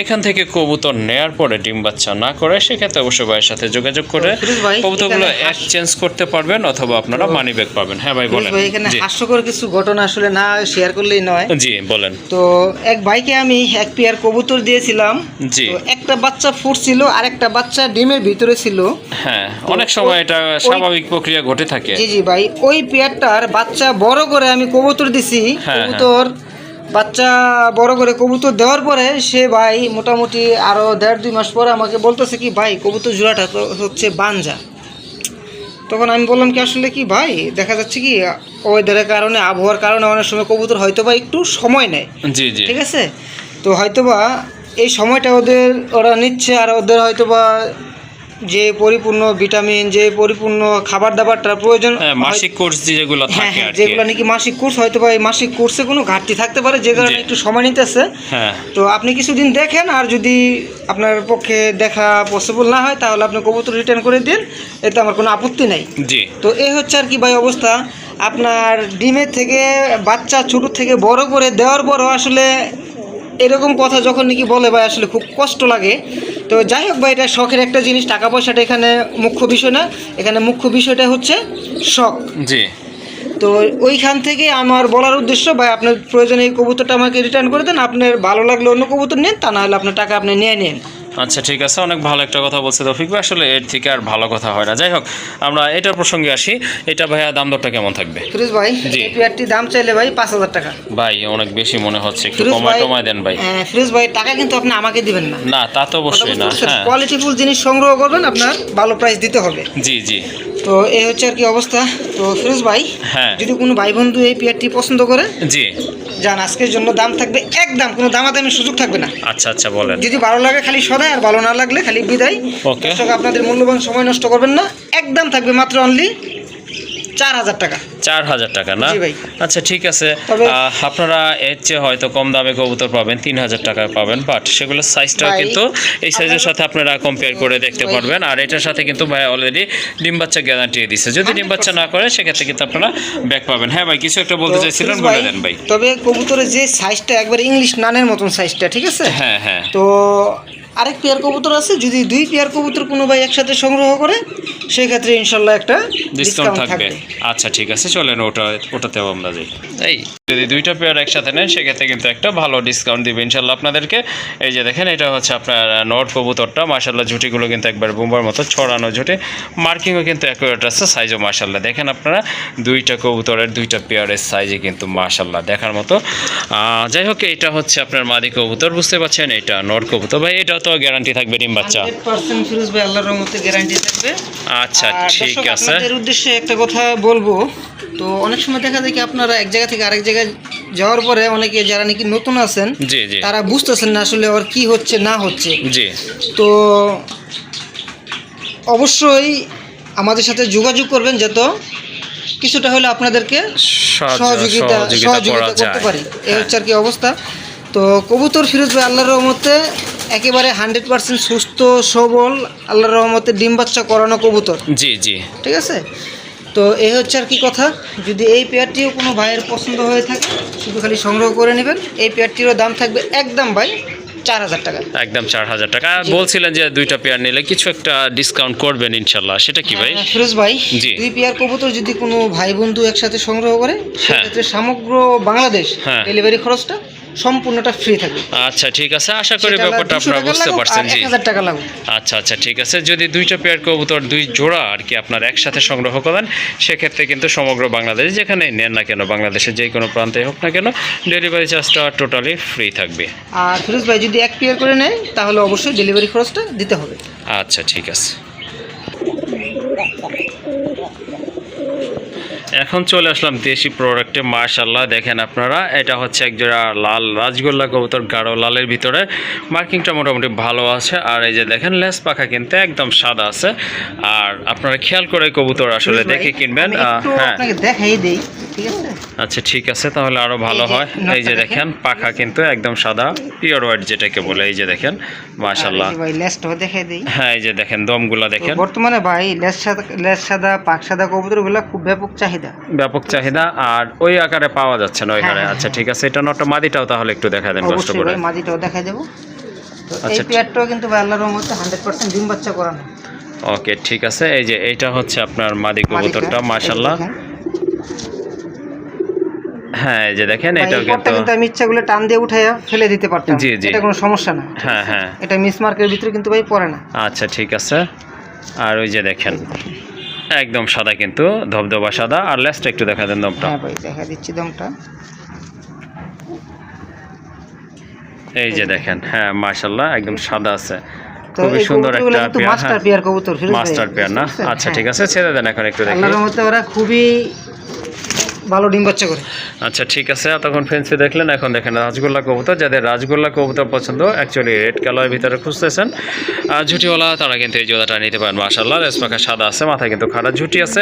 এখান থেকে কবুতর নেয়ার পরে ডিম বাচ্চা না করে, সেক্ষেত্রে অবশ্যই ভাইয়ের সাথে যোগাযোগ করে ফিরোজ ভাই, কবুতরগুলো এখানে এক্সচেঞ্জ করতে পারবেন, অথবা আপনারা মানি ব্যাক পাবেন। হ্যাঁ ভাই বলেন। ভাই এখানে জি হাস্যকর কিছু ঘটনা আসলে না শেয়ার করলেই নয়। জি বলেন। তো এক ভাইকে আমি এক পেয়ার কবুতর দিয়েছিলাম। জি তো একটা বাচ্চা ফুটছিল আর একটা বাচ্চা ডিমের ভিতরে ছিল। হ্যাঁ, অনেক সময় এটা স্বাভাবিক প্রক্রিয়া ঘটে থাকে। জি জি ভাই, ওই পেয়ারটার বাচ্চা বড় করে আমি কবুতর দিছি। হ্যাঁ, কবুতর বাচ্চা বড় করে কবুতর দেওয়ার পরে সে ভাই মোটামুটি আরো 1.5-2 মাস পরে আমাকে বলতেছে কি ভাই কবুতর জোড়াটা তো হচ্ছে বানজা। তখন আমি বললাম কি আসলে কি ভাই, দেখা যাচ্ছে কি ওয়েদারের কারণে, আবহাওয়ার কারণে অনেক সময় কবুতর হয়তো বা একটু সময় নেয়। জি জি ঠিক আছে, তো হয়তোবা এই সময়টা ওরা নিচ্ছে, আর ওদের হয়তোবা যে পরিপূর্ণ ভিটামিন, যে পরিপূর্ণ খাবার দাবারটার প্রয়োজন, হ্যাঁ, মাসিক কোর্স যেগুলো হ্যাঁ থাকে হ্যাঁ, আর কি। যেগুলো নাকি মাসিক কোর্স, হয়তোবা এই মাসিক কোর্সে কোনো ঘাটতি থাকতে পারে, যে কারণে জি। একটু সময় নিতেছে। হ্যাঁ তো আপনি কিছুদিন দেখেন, আর যদি আপনার পক্ষে দেখা পসিবল না হয় তাহলে আপনি কবুতর রিটার্ন করে দিন, এতে আমার কোনো আপত্তি নাই। জি তো এই হচ্ছে আর কি ভাই অবস্থা। আপনার ডিমের থেকে বাচ্চা ছোটো থেকে বড় করে দেওয়ার পরও আসলে এরকম কথা যখন নাকি বলে ভাই আসলে খুব কষ্ট লাগে। তো যাই হোক ভাই, এটা শখের একটা জিনিস, টাকা পয়সাটা এখানে মুখ্য বিষয় না, এখানে মুখ্য বিষয়টা হচ্ছে শখ। জি তো ওইখান থেকে আমার বলার উদ্দেশ্য ভাই, আপনার প্রয়োজনে এই কবুতরটা আমাকে রিটার্ন করে দেন, আপনার ভালো লাগলে অন্য কবুতর নেন, তা না হলে আপনার টাকা আপনি নিয়ে নেন। আচ্ছা ঠিক আছে, অনেক ভালো একটা কথা বলছে তৌফিক ভাই। আসলে এর থেকে আর ভালো কথা হয় না। যাই হোক, আমরা এটার প্রসঙ্গে আসি। এটা ভাইয়া দাম দরটা কেমন থাকবে? ফিরোজ ভাই, জি। এই পেয়ারটির দাম চাইলে ভাই 5,000 টাকা। ভাই অনেক বেশি মনে হচ্ছে, একটু ফিরোজ ভাই, কমায় দেন ভাই। ফিরোজ ভাই টাকা কিন্তু আপনি আমাকে দিবেন না। না তা তো অবশ্যই না। হ্যাঁ কোয়ালিটিফুল জিনিস সংগ্রহ করবেন, আপনার ভালো প্রাইস দিতে হবে। জি জি তো এই হচ্ছে আর কি অবস্থা। তো ফিরোজ ভাই, হ্যাঁ যদি কোনো ভাই বন্ধু এই পেয়ারটি পছন্দ করে, জি যান, আজকের জন্য দাম থাকবে একদম, কোনো দামাদামির সুযোগ থাকবে না। আচ্ছা আচ্ছা বলেন। যদি ভালো লাগে খালি সদাই, আর ভালো না লাগলে খালি বিদায়। ওকে। দর্শক আপনাদের মূল্যবান সময় নষ্ট করবেন না, একদম থাকবে মাত্র অনলি 4,000 টাকা। 4,000 টাকা না? জি ভাই। আচ্ছা ঠিক আছে। তবে- আপনারা এর চেয়ে হয়তো কম দামে কবুতর পাবেন, 3,000 টাকায় পাবেন, বাট সেগুলোর সাইজটাও ভাই, কিন্তু এই সাইজের সাথে আপনারা কম্পেয়ার করে দেখতে ভাই। পারবেন। আর এটার সাথে কিন্তু ভাই অলরেডি ডিম বাচ্চা গ্যারান্টি দিচ্ছে। যদি ডিম বাচ্চা না করে সেক্ষেত্রে কিন্তু আপনারা ব্যাক পাবেন। হ্যাঁ ভাই, কিছু একটা বলতে তো চাইছিলেন, ফিরোজ বলে দেন ভাই। তবে কবুতরের যে সাইজটা একবার ইংলিশ নানের মতন সাইজটা, ঠিক আছে। হ্যাঁ হ্যাঁ তো আরেক পেয়ার কবুতর আছে, যদি 2 পেয়ার কবুতর কোনো ভাই একসাথে সংগ্রহ করে, সেই ক্ষেত্রে ইনশাল্লাহ একটা ডিসকাউন্ট ডিসকাউন্ট থাকবে। থাকবে। আচ্ছা ঠিক আছে, চলেন ওটাতেও আমরা যাই। এই যদি 2টা পেয়ার একসাথে নেন সেক্ষেত্রে কিন্তু একটা ভালো ডিসকাউন্ট দিবে ইনশাল্লাহ আপনাদেরকে। এই যে দেখেন, এটা হচ্ছে আপনার নট কবুতরটা। মাশাল্লাহ ঝুটিগুলো কিন্তু একবার বোম্বার মতো ছড়ানো ঝুটি, মার্কিংও কিন্তু অ্যাকুরেট আছে, সাইজও মাশাল্লাহ। দেখেন আপনারা 2টা কবুতরের 2টা পেয়ারের সাইজে কিন্তু মাশাল্লাহ দেখার মতো। যাই হোক, এটা হচ্ছে আপনার মাদি কবুতর, বুঝতে পারছেন, এটা নট কবুতর। ভাই এটাও তো গ্যারান্টি থাকবে ডিম বাচ্চা? 100% ফিরোজ ভাই, আল্লাহর রহমতে গ্যারান্টি থাকবে। আচ্ছা আর ঠিক দর্শক, আছে। আপনাদের উদ্দেশ্যে একটা কথা বলবো। তো অনেক সময় দেখা যায় কি আপনারা এক জায়গা থেকে আরেক জায়গায় যাওয়ার পরে অনেকে যারা নাকি নতুন আছেন, জি জি তারা বুঝতেছেন না আসলে ওর কি হচ্ছে না হচ্ছে। জি তো অবশ্যই আমাদের সাথে যোগাযোগ করবেন, যত কিছুটা হলে আপনাদেরকে সহযোগিতা করা করতে যায়। পারি। এই হচ্ছে আর কি অবস্থা। তো কবুতর ফিরোজ ভাই আল্লাহর রহমতে একেবারে 100% সুস্থ সবল, আল্লাহর রহমতে ডিম বাচ্চা করানো কবুতর, জি জি ঠিক আছে। তো এই হচ্ছে আর কি কথা। যদি এই পেয়ারটিও কোনো ভাইয়ের পছন্দ হয়ে থাকে, শুধু খালি সংগ্রহ করে নেবেন। এই পেয়ারটিরও দাম থাকবে একদম ভাই 4,000 টাকা। একদম 4,000 টাকা। বলছিলেন যে 2টা পেয়ার নিলে কিছু একটা ডিসকাউন্ট করবেন ইনশাল্লাহ, সেটা কি ভাই? ফিরোজ ভাই, জি। 2 পেয়ার কবুতর যদি কোনো ভাই বন্ধু একসাথে সংগ্রহ করে, সেক্ষেত্রে সমগ্র বাংলাদেশ হ্যাঁ। ডেলিভারি খরচটা সম্পূর্ণটা ফ্রি থাকবে। আচ্ছা ঠিক আছে, আশা করি সেটা ব্যাপারটা 200 আপনারা টাকা বুঝতে লাগুক পারছেন। আর জি 1,000 টাকা লাগুক। আচ্ছা আচ্ছা ঠিক আছে। যদি 2টা পেয়ার কবুতর 2 জোড়া আর কি আপনার একসাথে সংগ্রহ করেন, সেক্ষেত্রে কিন্তু সমগ্র বাংলাদেশ যেখানে নেন না কেন, বাংলাদেশের যে কোনো প্রান্তে হোক না কেন, ডেলিভারি চার্জটা টোটালি ফ্রি থাকবে। আর ফিরোজ ভাই যদি 1 পেয়ার করে নেয়, তাহলে অবশ্যই ডেলিভারি খরচটা দিতে হবে। আচ্ছা ঠিক আছে। এখন চলে আসলাম দেশি প্রোডাক্টে, মাশাআল্লাহ দেখেন আপনারা, এটা হচ্ছে একজোড়া লাল রাজগোল্লা কবুতর, গাঢ় লালের ভিতরে মার্কিংটা মোটামুটি ভালো আছে। আর এই যে দেখেন লেস পাখা কিন্তু একদম সাদা আছে। আর আপনারা খেয়াল করে কবুতর আসলে দেখে কিনবেন। হ্যাঁ আপনাকে দেখাই দেই, ঠিক আছে? আচ্ছা ঠিক আছে, তাহলে আরো ভালো হয়। এই যে দেখেন পাখা কিন্তু একদম সাদা, পিওর হোয়াইট যেটাকে বলে। এই যে দেখেন মাশাআল্লাহ ভাই লেসটা দেখাই দেই। হ্যাঁ এই যে দেখেন দমগুলা দেখেন। বর্তমানে ভাই লেস সাদা পাক সাদা কবুতরগুলো খুব ব্যাপক চাহিদা। ব্যাপক চাহিদা, আর ওই আকারে পাওয়া যাচ্ছে না ওইখানে। হ্যাঁ, আচ্ছা ঠিক আছে, এটা নটা মাদিটাও তাহলে একটু দেখা দেন কষ্ট অবশ্যই করে। ভাই মাদিটাও দেখাই দেব। তো এই আচ্ছা, পেয়ারটাও কিন্তু ভাই আল্লাহর রহমতে 100% ডিম বাচ্চা করানো। ওকে ঠিক আছে। এই যে এইটা হচ্ছে আপনার মাদি কবুতরটা, মাশাআল্লাহ। হ্যাঁ এই যে দেখেন এটাও কিন্তু আমি ইচ্ছাগুলো টান দিয়ে উঠাইয়া ফেলে দিতে পারতাম, জি, জি। এটা কোনো সমস্যা না। হ্যাঁ হ্যাঁ এটা মিসমার্কের ভিতরে কিন্তু ভাই পড়ে না। আচ্ছা ঠিক আছে। আর ওই যে দেখেন একদম সাদা কিন্তু, ধবধবা সাদা। আর লেসটা একটু দেখা দেন দমটা। হ্যাঁ ভাই দেখা দিচ্ছি দমটা। এই যে দেখেন, হ্যাঁ মাশাআল্লাহ একদম সাদা আছে, তো খুবই এই সুন্দর কবুতরগুলো একটা কিন্তু পেয়ার। মাস্টার পেয়ার কবুতর, ফিরোজ ভাই। মাস্টার পেয়ার না? আচ্ছা ঠিক আছে, ছেড়ে দেন এখন একটু দেখি। আল্লাহর রহমতে ওরা খুবই ভালো ডিম বাচ্চা করে। আচ্ছা ঠিক আছে, তখন ফেন্সি দেখলেন, এখন দেখেন রাজগোল্লা কবুতর। যাদের রাজগোল্লা কবুতর পছন্দ, অ্যাকচুয়ালি রেড কালারের ভিতরে খুঁজতেছেন ঝুটিওয়ালা, তারা কিন্তু এই জোড়াটা নিতে পারেন। মাশাআল্লাহ রেস পাখা সাদা আছে, মাথায় কিন্তু খাড়া ঝুটি আছে,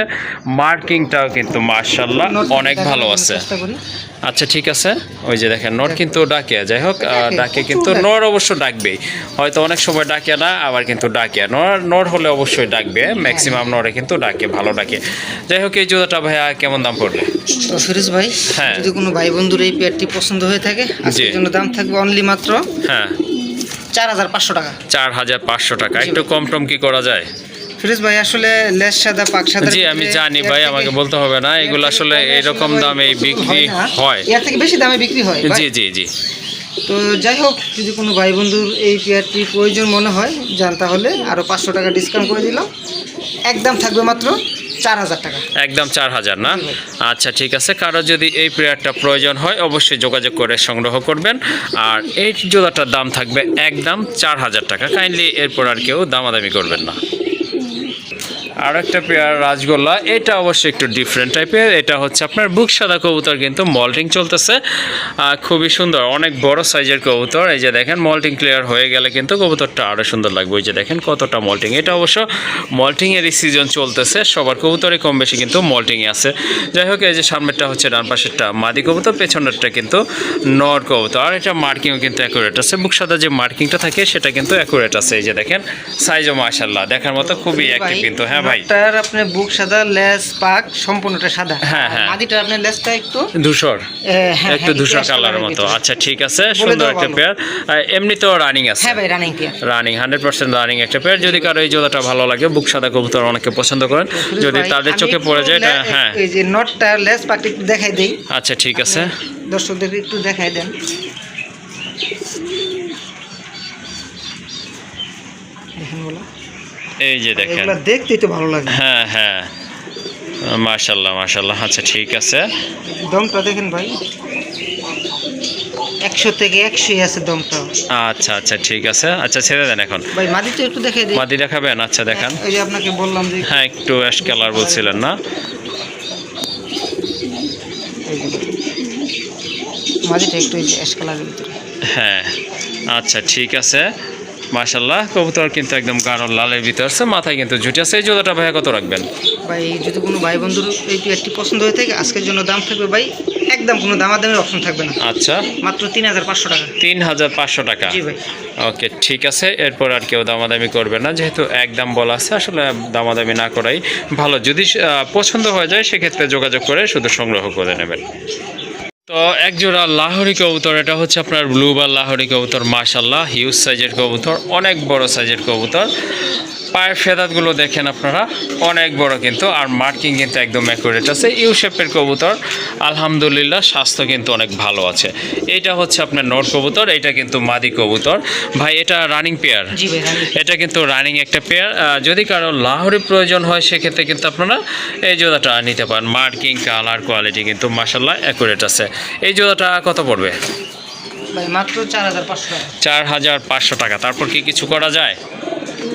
মার্কিংটাও কিন্তু মাশাআল্লাহ অনেক ভালো আছে। চেষ্টা করি। আচ্ছা ঠিক আছে। ওই যে দেখেন নর কিন্তু ডাকে, যাই হোক ডাকে কিন্তু, প্রচুর ডাকে। নর অবশ্য ডাকবেই, হয়তো অনেক সময় ডাকে না, আবার কিন্তু ডাকে। নর হলে অবশ্যই ডাকবে, ম্যাক্সিমাম নরে কিন্তু ডাকে, ভালো ডাকে। যাই হোক এই জুতাটা ভাইয়া কেমন দাম পড়বে? তো ফিরোজ ভাই, হ্যাঁ। যদি কোনো ভাই বন্ধুর এই পেয়ারটি পছন্দ হয়ে থাকে, আজকের জন্য দাম থাকবে অনলি মাত্র হ্যাঁ 4500 টাকা। 4500 টাকা। একটু কম টম কি করা যায়? ফিরোজ ভাই আসলে লেস সাদা পাক সাদা, জি আমি জানি ভাই, আমাকে বলতে হবে না, এগুলো আসলে এরকম দামে বিক্রি হয়। এর থেকে বেশি দামে বিক্রি হয় ভাই। জি জি জি। তো যাই হোক, যদি কোনো ভাই বন্ধুর এই পেয়ারটি প্রয়োজন মনে হয় যান, তাহলে আরও 500 টাকা ডিসকাউন্ট করে দিলাম। একদম থাকবে মাত্র 4000 টাকা। একদম 4000 না? আচ্ছা ঠিক আছে, কারো যদি এই প্লেয়ারটা প্রয়োজন হয় অবশ্যই যোগাযোগ করে সংগ্রহ করবেন। আর এই জোড়াটার দাম থাকবে একদম 4000 টাকা। কাইন্ডলি এরপর আর কেউ দামাদামি করবেন না। আর একটা পেয়ার রাজগোল্লা, এটা অবশ্যই একটু ডিফারেন্ট টাইপের। এটা হচ্ছে আপনার বুক সাদা কবুতর, কিন্তু মল্টিং চলতেছে, খুবই সুন্দর, অনেক বড় সাইজের কবুতর। এই যে দেখেন মল্টিং ক্লিয়ার হয়ে গেলে কিন্তু কবুতরটা আরও সুন্দর লাগবে। ওই যে দেখেন কতটা মল্টিং, এটা অবশ্য মল্টিংয়েরই সিজন চলতেছে, সবার কবুতরে কম বেশি কিন্তু মল্টিংয়ে আছে। যাই হোক এই যে সামনেরটা হচ্ছে ডান পাশেরটা মাদি কবুতর, পেছনেরটা কিন্তু নর কবুতর। আর এটা মার্কিংও কিন্তু অ্যাকুরেট আছে, বুক সাদা যে মার্কিংটা থাকে সেটা কিন্তু অ্যাকুরেট আছে। এই যে দেখেন সাইজও মাশাআল্লাহ দেখার মতো, খুবই অ্যাক্টিভ কিন্তু। হ্যাঁ ভাই, নটটার আপনার বুক সাদা, লেস পাক সম্পূর্ণটা সাদা। হ্যাঁ, হ্যাঁ। মাদিটার আপনার লেসটা একটু ধূসর, হ্যাঁ, একটু ধূসর একটু কালারের কালারের মতো। ভিতরে। আচ্ছা ঠিক আছে, বলে সুন্দর দেওয়া একটা ভালো। পেয়ার। এমনি তো রানিং আছে, হ্যাঁ ভাই রানিং পেয়ার। রানিং 100% রানিং একটা পেয়ার। যদি কারো এই জোড়াটা ভালো লাগে, বুক সাদা কবুতর অনেকে পছন্দ করেন, যদি তাদের চোখে পড়ে যায় এটা। হ্যাঁ এই যে নটটা লেস পাকটা একটু দেখাই দেই, আচ্ছা ঠিক আছে। দর্শকদের একটু দেখাই দেন। দেখেন বলো, এই যে দেখেন, এগুলা দেখতেই তো ভালো লাগে। হ্যাঁ হ্যাঁ মাশাআল্লাহ মাশাআল্লাহ। আচ্ছা ঠিক আছে, দমটা দেখেন ভাই, 100 থেকে 100 আছে দমটা। আচ্ছা আচ্ছা ঠিক আছে। আচ্ছা ছেড়ে দেন এখন, ভাই মাদিটা একটু দেখাই দিই। মাদি দেখাবেন? আচ্ছা দেখান। ওই যে আপনাকে বললাম যে হ্যাঁ একটু অ্যাশ কালার বলছিলেন না? মাদিটা একটু অ্যাশ কালারের ভিতরে। হ্যাঁ আচ্ছা ঠিক আছে মাশাআল্লাহ। কবুতর কিন্তু একদম গাঢ় লালের ভিতর আছে, মাথায় কিন্তু ঝুটি আছে। এই জোড়াটা ভাইয়া কত রাখবেন? ভাই যদি কোনো ভাই বন্ধুর এই পেয়ারটি পছন্দ হয়ে থাকে, আজকের জন্য দাম থাকবে ভাই একদম কোনো দামাদামির অপশন থাকবে না, আচ্ছা মাত্র 3500 টাকা। 3500 টাকা। জি ভাই। ওকে ঠিক আছে, এরপর আর কেউ দামাদামি করবে না, যেহেতু একদম বলা আছে। আসলে দামাদামি না করাই ভালো। যদি পছন্দ হয়ে যায় সেক্ষেত্রে যোগাযোগ করে শুধু সংগ্রহ করে নেবেন। তো একজোড়া লাহোরি কবুতর, এটা হচ্ছে আপনার ব্লু বা লাহোরি কবুতর। মাশাআল্লাহ হিউজ সাইজের কবুতর, অনেক বড় সাইজের কবুতর। পায়ের ফেদাতগুলো দেখেন আপনারা, অনেক বড় কিন্তু। আর মার্কিং কিন্তু একদম অ্যাকুরেট আছে। ইউ শেপের কবুতর, আলহামদুলিল্লাহ স্বাস্থ্য কিন্তু অনেক ভালো আছে। এইটা হচ্ছে আপনার নর কবুতর, এটা কিন্তু মাদি কবুতর। ভাই এটা রানিং পেয়ার? জি ভাই রানিং। এটা কিন্তু রানিং একটা পেয়ার। যদি কারো লাহোরি প্রয়োজন হয় সেক্ষেত্রে কিন্তু আপনারা এই জোড়াটা নিতে পারেন। মার্কিং, কালার, কোয়ালিটি কিন্তু মাশাআল্লাহ অ্যাকুরেট আছে। এই জোড়াটা কত পড়বে? ভাই মাত্র 4500 টাকা। 4500 টাকা। তারপর কি কিছু করা যায়?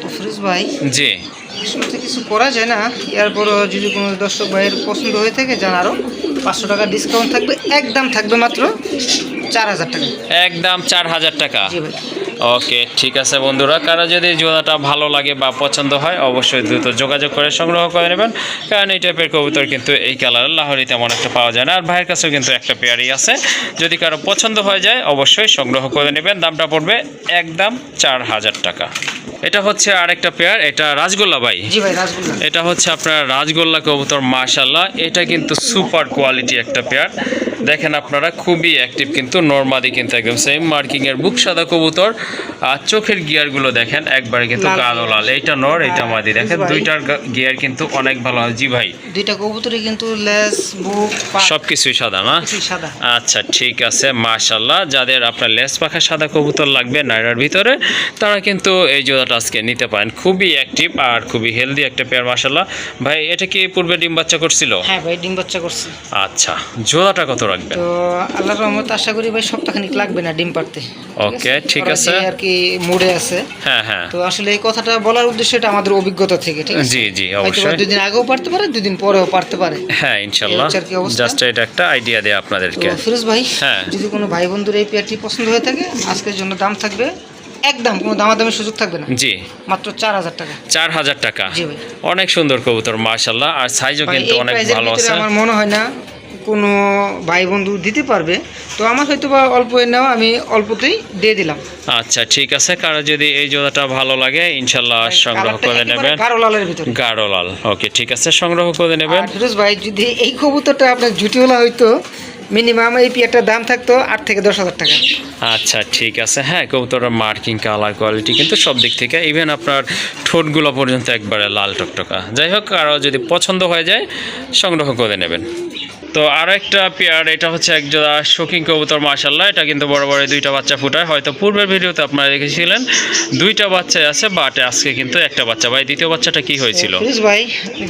তো ফিরোজ ভাই জি, আসলে তো কিছু করা যায় না, এরপরও যদি কোনো দর্শক ভাইয়ের পছন্দ হয়ে থাকে যান আরও 500 টাকা ডিসকাউন্ট থাকবে, একদম থাকবে মাত্র 4000 টাকা। একদম 4000 টাকা। জি ভাই। ওকে, ঠিক আছে বন্ধুরা, কারো যদি জোড়াটা ভালো লাগে বা পছন্দ হয় অবশ্যই দ্রুত যোগাযোগ করে সংগ্রহ করে নেবেন, কারণ এই টাইপের কবুতর কিন্তু এই কালারের লাহোরি তেমন একটা পাওয়া যায় না। আর ভাইয়ের কাছেও কিন্তু একটা পেয়ারই আছে, যদি কারো পছন্দ হয়ে যায় অবশ্যই সংগ্রহ করে নেবেন। দামটা পড়বে একদম 4000 টাকা। এটা হচ্ছে আরেকটা পেয়ার, এটা রাজগোল্লা ভাই। জি ভাই, রাসগোল্লা। এটা হচ্ছে আপনার রাজগোল্লা কবুতর, মাশাল্লাহ এটা কিন্তু সুপার কোয়ালিটি একটা পেয়ার। দেখেন আপনারা খুবই অ্যাক্টিভ, কিন্তু নরমাদি কিন্তু একদম সেম মার্কিংয়ের বুক সাদা কবুতর। আর চোখের গিয়ারগুলো দেখেন একবারে কিন্তু লাল। কালো লাল, এইটা নর এইটা মাদি, দেখেন ভাই। দুইটার গিয়ার কিন্তু অনেক ভালো। জি ভাই, দুইটা কবুতরই কিন্তু লেস বুক সব কিছুই সাদা না? কিছুই সাদা। আচ্ছা ঠিক আছে, মাশাল্লাহ যাদের আপনার লেস পাখা সাদা কবুতর লাগবে নাইরার ভিতরে, তারা কিন্তু এই জোড়াটা আজকে নিতে পারেন। খুবই অ্যাক্টিভ আর খুবই হেলদি একটা পেয়ার, মাশাল্লাহ। ভাই এটা কি পূর্বে ডিম বাচ্চা করছিল? হ্যাঁ ভাই, ডিম বাচ্চা করছে। আচ্ছা, জোড়াটা কত রাখবেন? তো আল্লাহর রহমতে আশা করি ভাই সপ্তাহখানিক লাগবে না ডিম পাড়তে। ওকে, ঠিক ওরা আছে। যে আর কি মুডে আছে। হ্যাঁ হ্যাঁ, তো আসলে এই কথাটা বলার উদ্দেশ্য এটা আমাদের অভিজ্ঞতা থেকে, ঠিক আছে? জি জি হয়তো বা অবশ্যই। 2 দিন আগেও পারতে পারে, 2 দিন পরেও পারতে পারে। হ্যাঁ ইনশাল্লাহ, এই হচ্ছে আর কি অবস্থা। জাস্ট এটা একটা আইডিয়া দেয় তো আপনাদেরকে। ফিরোজ ভাই, হ্যাঁ। যদি কোনো ভাই বন্ধুর এই পেয়ারটি পছন্দ হয়ে থাকে, আজকের জন্য দাম থাকবে একদম, কোনো দামাদামির সুযোগ থাকবে না, জি, মাত্র 4000 টাকা। 4000 টাকা। জি ভাই। অনেক সুন্দর কবুতর মাশাল্লাহ, আর সাইজও ভাই, কিন্তু এই অনেক প্রাইজের ভালো ভিতরে আছে। আমার মনে হয় না কোনো ভাই বন্ধু দিতে পারবে, তো আমার হয়তো বা অল্প নেওয়া, আমি অল্পতেই দিয়ে দিলাম। আচ্ছা ঠিক আছে, কারো যদি এই জোড়াটা ভালো লাগে ইনশাল্লাহ সংগ্রহ কালারটা করে একেবারে নেবেন। গাঢ় লালের ভিতরে। গাঢ় লাল, ওকে ঠিক আছে, সংগ্রহ করে নেবেন। আর ফিরোজ ভাই, যদি এই কবুতরটা আপনার জুটিওয়ালা হইতো, মিনিমাম এই পেয়ারটার দাম থাকতো 8 থেকে 10,000 টাকা। আচ্ছা ঠিক আছে, হ্যাঁ কবুতরের মার্কিং কালার কোয়ালিটি কিন্তু সব দিক থেকে, ইভেন আপনার ঠোঁটগুলো পর্যন্ত একবারে লাল টকটকা। যাই হোক, আরও যদি পছন্দ হয়ে যায় সংগ্রহ করে নেবেন। তো আরও একটা পেয়ার, এটা হচ্ছে একজোড়া শৌখিন কবুতর, মাশাল্লাহ এটা কিন্তু বড় বড় 2টা বাচ্চা ফুটায়। হয়তো পূর্বের ভিডিওতে আপনারা দেখেছিলেন 2টা বাচ্চাই আছে, বাট আজকে কিন্তু একটা বাচ্চা। ভাই দ্বিতীয় বাচ্চাটা কি হয়েছিল? ফিরোজ ভাই,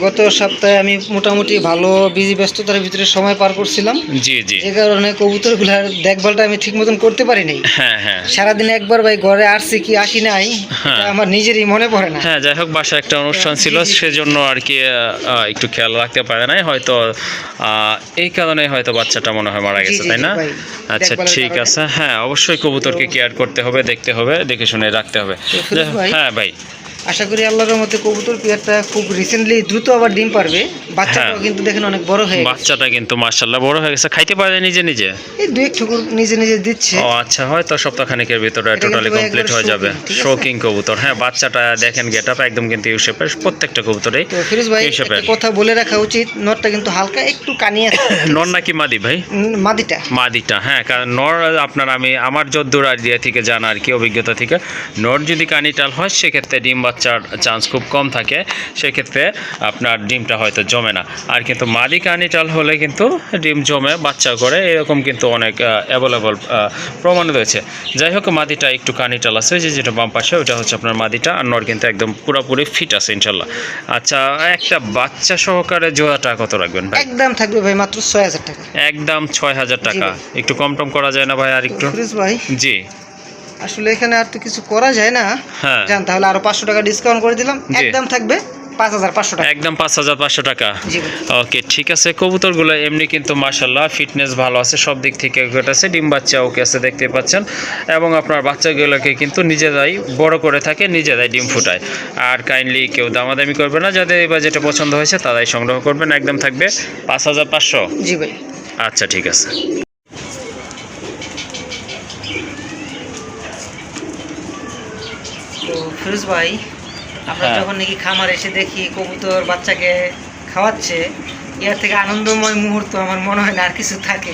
গত সপ্তাহে আমি মোটামুটি ভালো বিজি ব্যস্ততার ভিতরে সময় পার করছিলাম, জি জি, যে কারণে কবুতরগুলার দেখভালটা আমি ঠিক মতন করতে পারি নাই। হ্যাঁ হ্যাঁ সারাদিন একবার ভাই ঘরে আসছি কি আসি নাই, হ্যাঁ। এটা আমার নিজেরই মনে পড়ে না। হ্যাঁ, যাই হোক বাসায় একটা অনুষ্ঠান ছিল, সেজন্য আর কি একটু খেয়াল রাখতে পারে নাই হয়তো, এই কারণে হয়তো বাচ্চাটা মনে হয় মারা জি, গেছে, জি, তাই জি না? ভাই, আচ্ছা দেখভালের ঠিক কারণে। আছে, হ্যাঁ অবশ্যই কবুতরকে কেয়ার করতে হবে, দেখতে হবে, দেখে শুনে রাখতে হবে। তো ফিরোজ ভাই, হ্যাঁ ভাই, আশা করি আল্লাহর মতে কবুতর পেয়ারটা খুব রিসেন্টলি দ্রুত আবার ডিম পারবে। বাচ্চাটাও হ্যাঁ। কিন্তু দেখেন অনেক বড় হয়ে গেছে। বাচ্চাটা কিন্তু মাশাআল্লাহ বড় হয়ে গেছে, খাইতে পারে নিজে নিজে। এই 2-1 ঠুকুর নিজে নিজে দিচ্ছে। ও আচ্ছা, হয়তো সপ্তাহখানেকের ভিতরে এটা টোটালি কিন্তু কমপ্লিট একবার হয়ে যাবে। শৌখিন, ঠিক আছে? শৌকিং কবুতর, হ্যাঁ বাচ্চাটা দেখেন গেটআপ একদম কিন্তু ইউ শেপের, প্রত্যেকটা কবুতরেই তো ফিরোজ ভাই, ইউ শেপের। একটা কথা বলে রাখা উচিত, নটটা কিন্তু হালকা একটু কানি আছে। নর নাকি মাদি ভাই? মাদিটা। মাদিটা, হ্যাঁ, কারণ নর আপনার আমার যদ্দূর আইডিয়া থেকে জানা আর কি, অভিজ্ঞতা থেকে, নর যদি কানিটাল হয় সেক্ষেত্রে ডিম বাচ্চার চান্স খুব কম থাকে, সেক্ষেত্রে আপনার ডিমটা হয়তো জমে না। আর কিন্তু মাদি কানিটাল হলে কিন্তু ডিম জমে, বাচ্চা করে, এরকম কিন্তু অনেক অ্যাভেলেবল প্রমাণ রয়েছে। যাই হোক, মাদিটা একটু কানিটাল আছে, যেটা বাম পাশে ওইটা হচ্ছে আপনার মাদিটা, আর নর কিন্তু একদম পুরোপুরি ফিট আছে ইনশাল্লাহ। আচ্ছা, একটা বাচ্চা সহকারে জোড়াটা কত রাখবেন ভাই? একদম থাকবে ভাই মাত্র 6000 টাকা। একদম 6000 টাকা। জি একটু কম টম করা যায় না ভাই আর একটু? ফিরোজ ভাই, জি আসলে এখানে আর তো কিছু করা যায় না, হ্যাঁ, জান, তাহলে আরো 500 টাকা ডিসকাউন্ট করে দিলাম, জি। একদম থাকবে 5500 টাকা। একদম 5500 টাকা। জি ভাই। ওকে ঠিক আছে, কবুতরগুলো এমনি কিন্তু মাশাল্লাহ ফিটনেস ভালো আছে, সব দিক থেকে ওকে আছে, ডিম বাচ্চা ওকে আছে দেখতে পাচ্ছেন, এবং আপনার বাচ্চাগুলোকে কিন্তু নিজেরাই বড় করে থাকে, নিজেরাই ডিম ফুটায়। আর কাইন্ডলি কেউ দামাদামি করবে না, যাদের এই বাজেটে পছন্দ হয়েছে তারাই সংগ্রহ করবেন, একদম থাকবে 5500। জি ভাই। আচ্ছা ঠিক আছে। তো ফিরোজ ভাই, আমরা হ্যাঁ। যখন নাকি খামার এসে দেখি কবুতর বাচ্চাকে খাওয়াচ্ছে, এর থেকে আনন্দময় মুহূর্ত আমার মনে হয় না আর কিছু থাকে।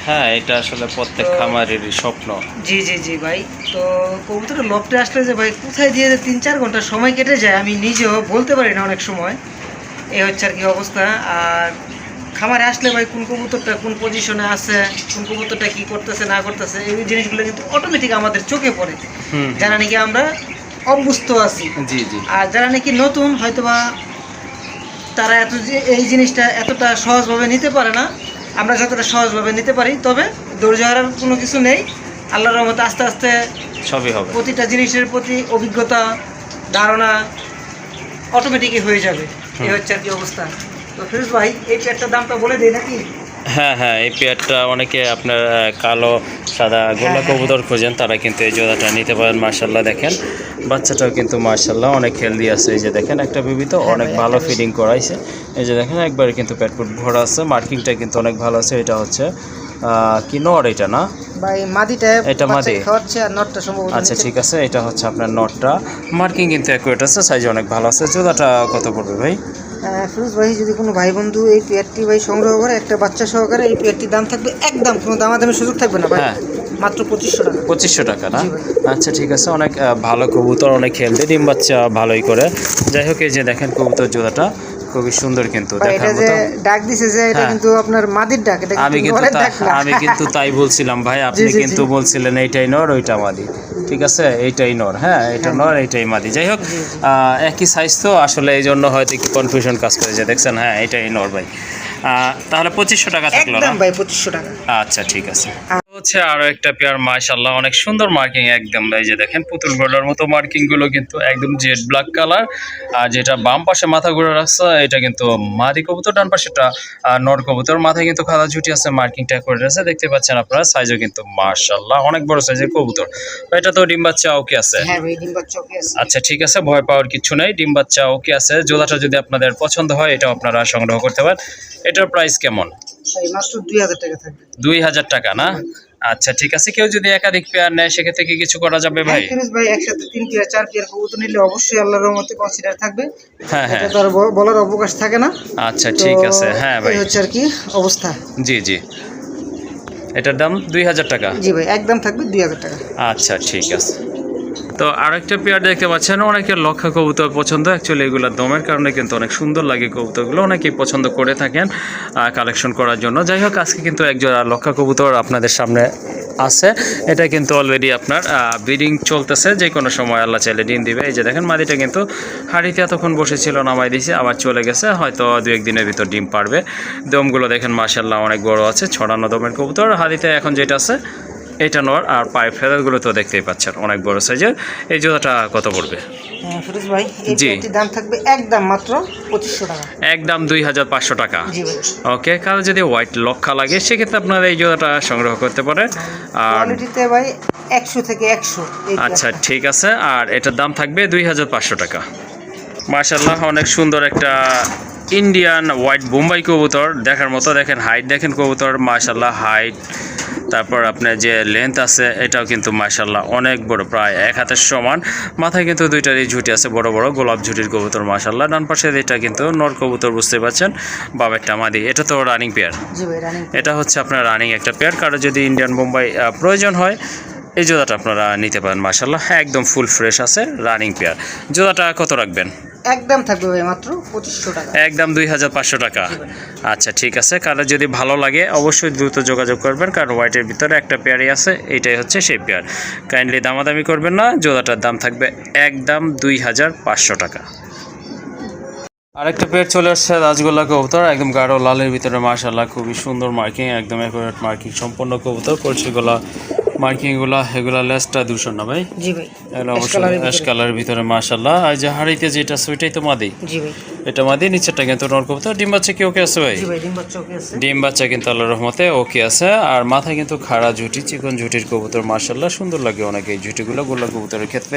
হ্যাঁ, এটা আসলে প্রত্যেক তো- খামারেরই স্বপ্ন। জি জি জি ভাই। তো কবুতরের লফটে আসলে যে ভাই কোথায় দিয়ে যে 3-4 ঘন্টা সময় কেটে যায় আমি নিজেও বলতে পারি না অনেক সময়, এই হচ্ছে আর কি অবস্থা। আর খামারে আসলে ভাই কোন কবুতরটা কোন পজিশনে আছে, কোন কবুতরটা কি করতেছে না করতেছে, এই জিনিসগুলো কিন্তু অটোমেটিক আমাদের চোখে পড়ে, হুম, যারা নাকি আমরা অভ্যস্ত আছি। জি জি, আর যারা নাকি নতুন, হয়তোবা তারা এই জিনিসটা এতটা সহজভাবে নিতে পারে না, আমরা যতটা সহজভাবে নিতে পারি। তবে ধৈর্য হারার কোনো কিছু নেই, আল্লাহর রহমতে আস্তে আস্তে সবই হবে। প্রতিটা জিনিসের প্রতি অভিজ্ঞতা, ধারণা অটোমেটিকই হয়ে যাবে। এই হচ্ছে আর কি অবস্থা। তো ফিরোজ ভাই এই পেয়ারটার দামটা বলে দিই নাকি? হ্যাঁ হ্যাঁ, এই পেয়ারটা অনেকে আপনার কালো সাদা গোল্লা কবুতর খোঁজেন, তারা কিন্তু এই জোড়াটা নিতে পারেন। মার্শাল্লাহ দেখেন বাচ্চাটাও কিন্তু মার্শাল্লাহ অনেক হেলদি আছে। এই যে দেখেন একটা বেবি তো অনেক ভালো ফিডিং করাইছে। এই যে দেখেন একবারে কিন্তু পেটপুট ভরা আছে, মার্কিংটা কিন্তু অনেক ভালো আছে। এটা হচ্ছে কি নর এটা না ভাই? মাদিটা এটা মাদি খাওয়াচ্ছে আর নটটা সম্ভবত। আচ্ছা ঠিক আছে, এটা হচ্ছে আপনার নটটা। মার্কিং কিন্তু অ্যাকুরেট আছে, সাইজ অনেক ভালো আছে। জোড়াটা কত পড়বে ভাই? ফিরোজ ভাই যদি কোনো ভাই বন্ধু এই পেয়ারটি ভাই সংগ্রহ করে একটা বাচ্চা সহকারে, এই পেয়ারটির দাম থাকবে একদম, কোনো দামাদামি সুযোগ থাকবে না ভাই, মাত্র 2500 টাকা। 2500 টাকা না? আচ্ছা ঠিক আছে, অনেক ভালো কবুতর, অনেক হেলদি, ডিম বাচ্চা ভালোই করে। যাই হোক এই যে দেখেন কবুতর জোড়াটা খুবই সুন্দর কিন্তু দেখার মতো। ডাক দিছে যে এটা কিন্তু আপনার মাদির ডাক, এটা আমি কিন্তু তাই বলছিলাম ভাই, আপনি কিন্তু বলছিলেন এইটাই নর ওইটা মাদি। ঠিক আছে, এইটাই নর, হ্যাঁ এটা নর এইটাই মাদি। যাই হোক একই সাইজ তো আসলে এই জন্য হয়তো একটু কনফিউশন কাজ করেছে, দেখছেন? হ্যাঁ এইটাই নর ভাই। তাহলে 2500 টাকা থাকলো না ভাই? 2500 টাকা। আচ্ছা ঠিক আছে। হচ্ছে আরো একটা পেয়ার মাশাআল্লাহ অনেক সুন্দর মার্কিং একদম। এই যে দেখেন পুতুল গোলার মতো মার্কিং গুলো কিন্তু একদম জেড ব্ল্যাক কালার। আর যেটা বাম পাশে মাথা ঘুরে রাখছে এটা কিন্তু মাদি কবুতর, ডান পাশেটা নর কবুতর। মাথায় কিন্তু খাদা ঝুটি আছে, মার্কিংটা করে রয়েছে, দেখতে পাচ্ছেন আপনারা। সাইজও কিন্তু মাশাআল্লাহ অনেক বড় সাইজের কবুতর। এটা তো ডিম বাচ্চা ওকে আছে? হ্যাঁ ভাই ডিম বাচ্চা ওকে আছে। আচ্ছা ঠিক আছে, ভয় পাওয়ার কিছু নেই, ডিম বাচ্চা ওকে আছে। জোড়াটা যদি আপনাদের পছন্দ হয় এটাও আপনারা সংগ্রহ করতে পারেন। এটার প্রাইস কেমন? মাত্র 2000 টাকা থাকবে। 2000 টাকা না? আচ্ছা ঠিক আছে, কেউ যদি একাধিক পেয়ার নেয় সেক্ষেত্রে কি কিছু করা যাবে ভাই? ফিরোজ ভাই একসাথে 3 পেয়ার 4 পেয়ার কবুতর নিলে অবশ্যই আল্লাহর রহমতে কনসিডার থাকবে। হ্যাঁ হ্যাঁ, এটা তো আর বলার অবকাশ থাকে না। আচ্ছা ঠিক আছে। হ্যাঁ ভাই এই হচ্ছে আর কি অবস্থা। জি জি, এটার দাম 2000 টাকা? জি ভাই একদম থাকবে 2000 টাকা। আচ্ছা ঠিক আছে। তো আরেকটা পেয়ার দেখতে পাচ্ছেন, অনেকের লক্ষা কবুতর পছন্দ। অ্যাকচুয়ালি এগুলো দমের কারণে কিন্তু অনেক সুন্দর লাগে কবুতরগুলো, অনেকেই পছন্দ করে থাকেন কালেকশন করার জন্য। যাই হোক আজকে কিন্তু একজোড়া লক্ষা কবুতর আপনাদের সামনে আছে। এটা কিন্তু অলরেডি আপনার ব্রিডিং চলতেছে, যে কোনো সময় আল্লাহ চাইলে ডিম দিবে। এই যে দেখেন মাদিটা কিন্তু হাঁড়িতে এতক্ষণ বসেছিল, নামাই দিয়েছে, আবার চলে গেছে, হয়তো 2-1 দিনের ভিতর ডিম পারবে। দমগুলো দেখেন মাশাআল্লাহ অনেক বড় আছে, ছড়ানো দমের কবুতর। হাঁড়িতে এখন যেটা আছে এটা নর, আর পায়ের ফেদারগুলো তো দেখতেই পাচ্ছেন অনেক বড় সাইজের। এই জোড়াটা কত পড়বে? ফিরোজ ভাই এই পেয়ারটির দাম থাকবে একদম মাত্র 2500 টাকা। একদম 2500 টাকা। জি ভাই। ওকে, কারো যদি হোয়াইট লক্ষা লাগে সেক্ষেত্রে আপনারা এই জোড়াটা সংগ্রহ করতে পারেন। আর কোয়ালিটিতে ভাই 100 থেকে 100। আচ্ছা ঠিক আছে, আর এটার দাম থাকবে 2500 টাকা। মাশাআল্লাহ অনেক সুন্দর একটা ইন্ডিয়ান হোয়াইট বোম্বাই কবুতর, দেখার মতো। দেখেন হাইট দেখেন কবুতর, মাশাআল্লাহ হাইট, তারপর আপনার যে লেন্থ আছে এটাও কিন্তু মাশাআল্লাহ অনেক বড়, প্রায় 1 হাতের সমান। মাথায় কিন্তু দুইটারই ঝুটি আছে, বড় বড় গোলাপ ঝুটির কবুতর মাশাআল্লাহ। ডান পাশে এটা কিন্তু নর কবুতর, বুঝতে পারছেন, বাবেরটা মাদি। এটা তো রানিং পেয়ার? জি ভাই রানিং। এটা হচ্ছে আপনার রানিং একটা পেয়ার। কারো যদি ইন্ডিয়ান বোম্বাই প্রয়োজন হয় এই জোড়াটা আপনারা নিতে পারেন। মাশাআল্লাহ একদম ফুল ফ্রেশ আছে, রানিং পেয়ার। জোড়াটা কত রাখবেন? একদম থাকবে ভাই মাত্র 2500 টাকা। একদম 2500 টাকা। আচ্ছা ঠিক আছে, কারো যদি ভালো লাগে অবশ্যই দ্রুত যোগাযোগ করবেন, কারণ হোয়াইটের ভিতরে একটা পেয়ারই আছে, এইটাই হচ্ছে সেই পেয়ার। কাইন্ডলি দামাদামি করবেন না, জোড়াটার দাম থাকবে একদম 2500 টাকা। আরেকটা পেয়ার চলে আসছে রাজগোল্লা কবুতর, একদম গাঢ় লালের ভিতরে মাশাআল্লাহ খুবই সুন্দর মার্কিং, একদম অ্যাকুরেট মার্কিং সম্পন্ন কবুতর। কলসিগোলা মার্কিংগুলো এগুলা লেসটা 200 না ভাই? জি ভাই। এগুলো অবশ্যই অ্যাশ কালারের ভিতরে মাশাআল্লাহ। আর যে হাড়িতে যেটা ওইটাই তো মাদি? জি ভাই এটা মাদি, নিচেরটা কিন্তু নর কবুতর। ডিম বাচ্চা কি ওকে আছে ভাই? জি ভাই ডিম বাচ্চা ওকে আছে। ডিম বাচ্চা কিন্তু আল্লাহর রহমতে ওকে আছে। আর মাথায় কিন্তু খাড়া ঝুটি, চিকন ঝুটির কবুতর মাশাআল্লাহ সুন্দর লাগে অনেক এই ঝুটিগুলো গোল্লা কবুতরের ক্ষেত্রে।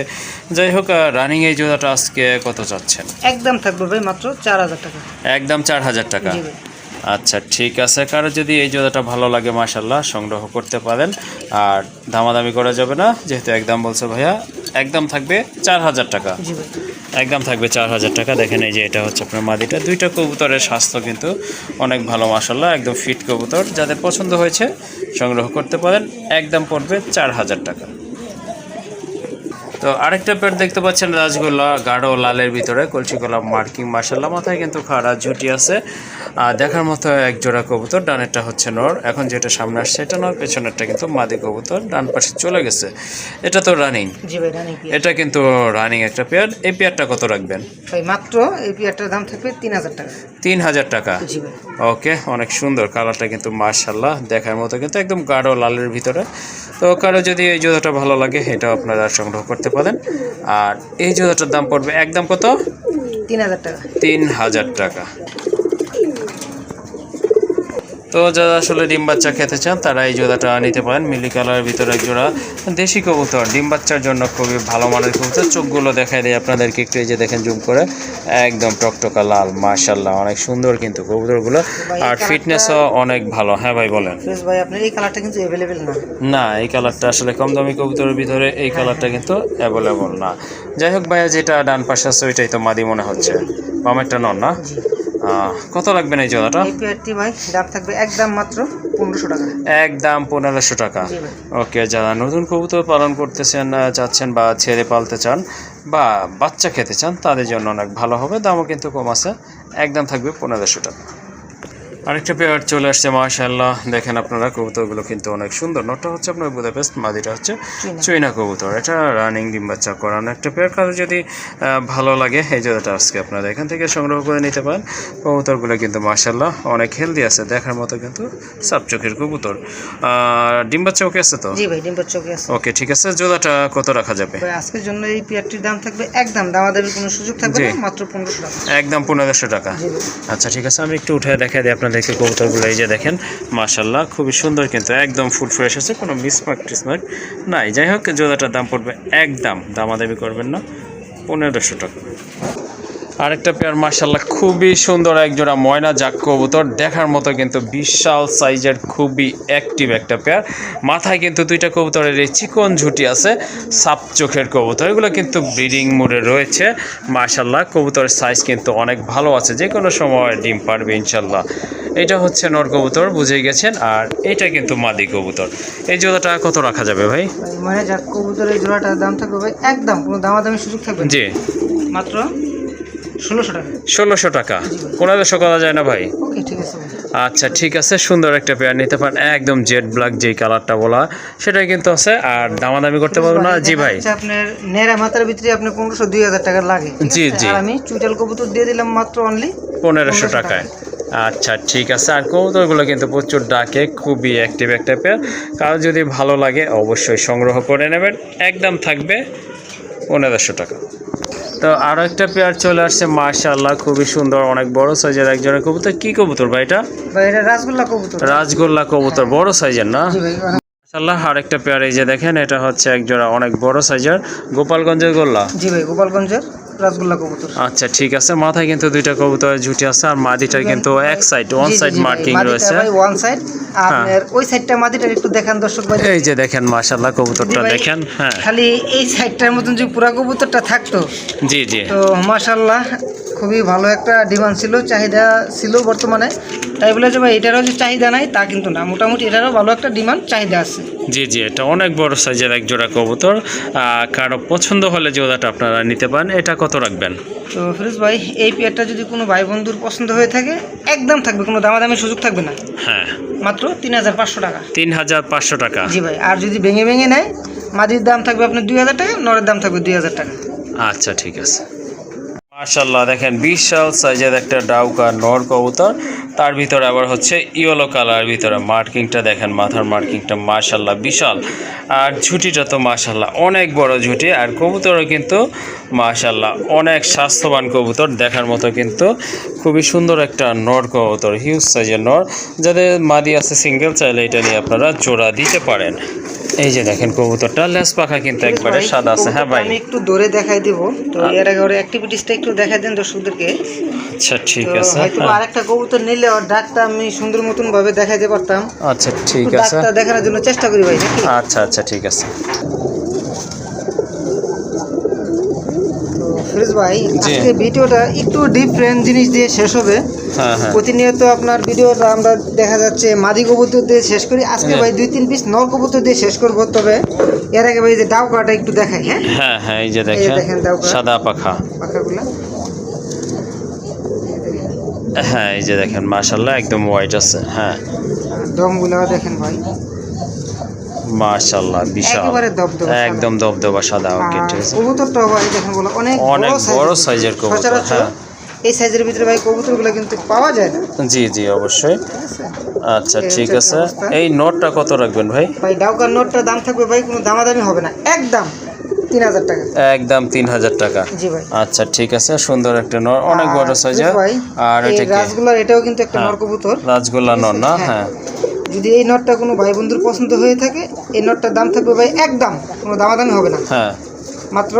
যাই হোক রানিং এই জোড়াটা আজকে কত চাচ্ছেন? একদম থাকবে ভাই মাত্র 4000 টাকা। একদম 4000 টাকা। জি ভাই। আচ্ছা ঠিক আছে, কারো যদি এই জোড়াটা ভালো লাগে মাশাআল্লাহ সংগ্রহ করতে পারেন। আর দামাদামি করা যাবে না, যেহেতু একদম বলছে ভাইয়া। একদম থাকবে 4000 টাকা। জি ভাই। একদম থাকবে 4000 টাকা। দেখেন এই যে এটা হচ্ছে আপনার মাদিটা। দুইটা কবুতরের স্বাস্থ্য কিন্তু অনেক ভালো মাশাআল্লাহ, একদম ফিট কবুতর। যাদের পছন্দ হয়েছে সংগ্রহ করতে পারেন। একদম পড়বে 4000 টাকা। তো আরেকটা পেয়ার দেখতে পাচ্ছেন রাজগোল্লা গাঢ় লালের ভিতরে, কলসিগোলা মার্কিং মাশাআল্লাহ। মাথায় কিন্তু খাড়া ঝুটি আছে, আর দেখার মতো এক জোড়া কবুতর। ডানেরটা হচ্ছে নর, এখন যেটা সামনে আসছে এটা নর, পেছনেরটা কিন্তু মাদি কবুতর, ডান পাশে চলে গেছে। এটা তো রানিং? জি ভাই রানিং। এটা কিন্তু রানিং একটা পেয়ার। এই পেয়ারটা কত রাখবেন ভাই? মাত্র এই পেয়ারটার দাম থাকবে 3000 টাকা। 3000 টাকা। জি ভাই। ওকে, অনেক সুন্দর কালারটা কিন্তু মাশাআল্লাহ দেখার মতো, কিন্তু একদম গাঢ় লালের ভিতরে। তো কারো যদি এই জোড়াটা ভালো লাগে এটাও আপনারা সংগ্রহ করতে পারেন। আর এই জোড়াটার দাম পড়বে একদম কত? 3000 টাকা। 3000 টাকা। তো যারা আসলে ডিম বাচ্চা খেতে চান তারা এই জোড়াটা নিতে পারেন। মিলি কালারের ভিতরে এক জোড়া দেশি কবুতর, ডিম বাচ্চার জন্য খুবই ভালো মানের কবুতর। চোখগুলো দেখাই দেয় আপনাদেরকে একটু, এই যে দেখেন জুম করে, একদম টকটকা লাল, মাশাআল্লাহ অনেক সুন্দর কিন্তু কবুতরগুলো, আর ফিটনেসও অনেক ভালো। হ্যাঁ ভাই বলেন। ভাই আপনার এই কালারটা কিন্তু অ্যাভেলেবেল না। না, এই কালারটা আসলে কম দামি কবুতরের ভিতরে এই কালারটা কিন্তু অ্যাভেলেবল না। যাই হোক ভাইয়া, যেটা ডান পাশে আছে ওইটাই তো মাদি মনে হচ্ছে, বামেরটা নন না? কত লাগবেন এই জোড়াটা? এই পেয়ারটি ভাই দাম থাকবে একদম মাত্র 1500 টাকা। একদম 1500 টাকা। ওকে, যারা নতুন কবুতর পালন করতেছেন চাচ্ছেন বা ছেড়ে পালতে চান বা বাচ্চা খেতে চান তাদের জন্য অনেক ভালো হবে, দামও কিন্তু কম আছে, একদম থাকবে 1500 টাকা। আরেকটা পেয়ার চলে আসছে মাশাআল্লাহ, দেখেন আপনারা কবুতরগুলো কিন্তু অনেক সুন্দর। নটটা হচ্ছে আপনার বুদাপেস্ট, মাদিটা হচ্ছে চুইনা কবুতর। এটা রানিং ডিম বাচ্চা করানো একটা পেয়ার। কারো যদি ভালো লাগে এই জোড়াটা আজকে আপনারা এখান থেকে সংগ্রহ করে নিতে পারেন। কবুতরগুলো কিন্তু মাশাআল্লাহ অনেক হেলদি আছে, দেখার মতো কিন্তু সাপ চোখের কবুতর। ডিম বাচ্চা ওকে আছে তো? জি ভাই, ডিম বাচ্চা ওকে আছে। ওকে, ঠিক আছে। জোড়াটা কত রাখা যাবে? ভাই আজকের জন্য এই পেয়ারটির দাম থাকবে একদম, দামাদামির কোনো সুযোগ থাকবে না, মাত্র 1500 টাকা। একদম 1500 টাকা। আচ্ছা ঠিক আছে, আমি একটু উঠে দেখাই দিই আপনাদেরকে কবুতরগুলো। এই যে দেখেন মাশাআল্লাহ খুবই সুন্দর কিন্তু, একদম ফুল ফ্রেশ আছে, কোনো মিসমার্ক টিসমার্ক নাই। যাই হোক, জোড়াটার দাম পড়বে একদম, দামাদামি করবেন না, 1500 টাকা। আরেকটা পেয়ার মাশাআল্লাহ খুবই সুন্দর এক জোড়া ময়না জাক কবুতর, দেখার মতো কিন্তু বিশাল সাইজের, খুবই অ্যাক্টিভ একটা পেয়ার। মাথায় কিন্তু দুইটা কবুতরের এই চিকন ঝুটি আছে, সাপ চোখের কবুতর। এগুলো কিন্তু ব্রিডিং মোডে রয়েছে মাশাআল্লাহ। কবুতরের সাইজ কিন্তু অনেক ভালো আছে, যে কোনো সময় ডিম পারবে ইনশাল্লাহ। এটা হচ্ছে নর কবুতর, বুঝেই গেছেন, আর এটা কিন্তু মাদি কবুতর। এই জোড়াটা কত রাখা যাবে ভাই? ময়না জাক কবুতরের জোড়াটার দাম থাকবে ভাই একদম, কোনো দামাদামি সুযোগ থাকবে না, জি মাত্র 1600 টাকা। 1600 টাকা। 1500 করা যায় না ভাই? ওকে ঠিক আছে ভাই। আচ্ছা ঠিক আছে, সুন্দর একটা পেয়ার নিতে পারেন, একদম জেড ব্ল্যাক যেই কালারটা বলা সেটাই কিন্তু আছে, আর দামাদামি করতে পারবো না। জি ভাই, আপনার নেড়া মাথার ভিতরে আপনি 1500-2000 টাকা লাগে। জি জি, আমি চুইটাল কবুতর দিয়ে দিলাম মাত্র অনলি 1500 টাকায়। আচ্ছা ঠিক আছে। আর কবুতরগুলো কিন্তু প্রচুর ডাকে, খুবই অ্যাক্টিভ একটা পেয়ার। কারো যদি ভালো লাগে অবশ্যই সংগ্রহ করে নেবেন, একদম থাকবে 1500 টাকা। তো আরও একটা পেয়ার চলে আসছে মাশাআল্লাহ, খুবই সুন্দর, অনেক বড় সাইজের একজনের কবুতর। কি কবুতর ভাই এটা? ভাই এটা রাসগোল্লা কবুতর। রাজগোল্লা কবুতর, বড় সাইজের না? জি ভাই। মাশাআল্লাহ আরেকটা পেয়ার, এই যে দেখেন, এটা হচ্ছে এক জোড়া অনেক বড় সাইজের গোপালগঞ্জের গোল্লা। জি ভাই, গোপালগঞ্জের রাসগোল্লা কবুতর। আচ্ছা ঠিক আছে, মাথায় কিন্তু দুইটা কবুতরের ঝুটি আছে, আর মাদিটার কিন্তু এক সাইড, ওয়ান সাইড মার্কিং রয়েছে। ভাই ওয়ান সাইড, আপনার ওই সাইডটা মাদিটার একটু দেখান দর্শক ভাই। এই যে দেখেন মাশাআল্লাহ কবুতরটা দেখেন। হ্যাঁ, খালি এই সাইডটার মতন যে পুরা কবুতরটা থাকতো, জি জি, তো মাশাআল্লাহ খুবই ভালো একটা ডিমান্ড ছিল, চাহিদা ছিল বর্তমানে। তাই বলে যে ভাই এটারও যে চাহিদা নাই তা কিন্তু না, মোটামুটি এটারও ভালো একটা ডিমান্ড চাহিদা আছে। জি জি, এটা অনেক বড় সাইজের এক জোড়া কবুতর। কারো পছন্দ হলে জোড়াটা আপনারা নিতে পারেন। এটা কত রাখবেন? তো ফিরোজ ভাই এই পেয়ারটা যদি কোনো ভাই বন্ধুর পছন্দ হয়ে থাকে একদম থাকবে, কোনো দামাদামির সুযোগ থাকবে না, হ্যাঁ, মাত্র 3500 টাকা। 3500 টাকা। জি ভাই, আর যদি ভেঙে ভেঙে নেয় মাদির দাম থাকবে আপনার 2000 টাকা, নরের দাম থাকবে 2000 টাকা। আচ্ছা ঠিক আছে। মাশাআল্লাহ দেখেন বিশাল সাইজের একটা ডাউকা নর কবুতর, তার ভিতরে আবার হচ্ছে ইয়েলো কালার ভিতরে মার্কিংটা দেখেন, মাথার মার্কিংটা মাশাআল্লাহ বিশাল, আর ঝুটিটা তো মাশাআল্লাহ অনেক বড় ঝুটি, আর কবুতরও কিন্তু মাশাআল্লাহ অনেক স্বাস্থ্যবান কবুতর, দেখার মতো কিন্তু খুবই সুন্দর একটা নর কবুতর, হিউজ সাইজের নর। যাদের মাদি আছে সিঙ্গেল, চাইলে এটা নিয়ে আপনারা জোড়া দিতে পারেন। এই যে দেখেন কবুতরটা লেজ পাখা কিন্তু একবারে সাদা আছে। হ্যাঁ ভাই, আমি একটু দূরে দেখাই দিব, তো এর আগে ওর অ্যাক্টিভিটিসটা একটু দেখাই দেন দর্শকদেরকে। আচ্ছা ঠিক আছে। হয়তো আরেকটা কবুতর নিলে ওর ডাকটা আমি সুন্দর মতন ভাবে দেখাইতে পারতাম। আচ্ছা ঠিক আছে, ডাকটা দেখানোর জন্য চেষ্টা করি ভাই। আচ্ছা আচ্ছা ঠিক আছে। ফিরোজ ভাই আজকে ভিডিওটা একটু ডিফারেন্ট জিনিস দিয়ে শেষ হবে। হ্যাঁ হ্যাঁ, প্রতিনিয়ত আপনার ভিডিওটা আমরা দেখা যাচ্ছে মাদি কবুতর দিয়ে শেষ করি, আজকে ভাই 2-3 পিস নর কবুতর দিয়ে শেষ করবো। তবে এর আগে ভাই যে ডাউকাটা একটু দেখাই। হ্যাঁ হ্যাঁ হ্যাঁ, এই যে দেখেন সাদা পাখা পাখাগুলা, হ্যাঁ এই যে দেখেন মাশাআল্লাহ একদম হোয়াইট আছে। হ্যাঁ, দমগুলা দেখেন ভাই মাশাআল্লাহ বিশাল, একেবারে দবদবা একদম দবদবা সাদা। ওকে ঠিক আছে। কবুতরটা ভাই দেখেন বলো অনেক বড় সাইজের কবুতর। হ্যাঁ, এই সাইজের ভিতরে ভাই কবুতরগুলো কিন্তু পাওয়া যায় না। জি জি অবশ্যই। আচ্ছা ঠিক আছে, এই নোটটা কত রাখবেন ভাই? ভাই ডাউকার নোটটার দাম থাকবে ভাই, কোনো দামাদামি হবে না, একদম 3000 টাকা। একদম 3000 টাকা। জি ভাই। আচ্ছা ঠিক আছে, সুন্দর একটা নর, অনেক বড় সাইজের। ভাই আর এটা কি রাজগোল্লা, এটাও কিন্তু একটা নর কবুতর, রাজগোল্লা নর না? হ্যাঁ। যদি এই নটটা কোনো ভাই বন্ধুর পছন্দ হয়ে থাকে, এই নটটার দাম থাকবে ভাই একদম, কোনো দামাদামি হবে না, হ্যাঁ মাত্র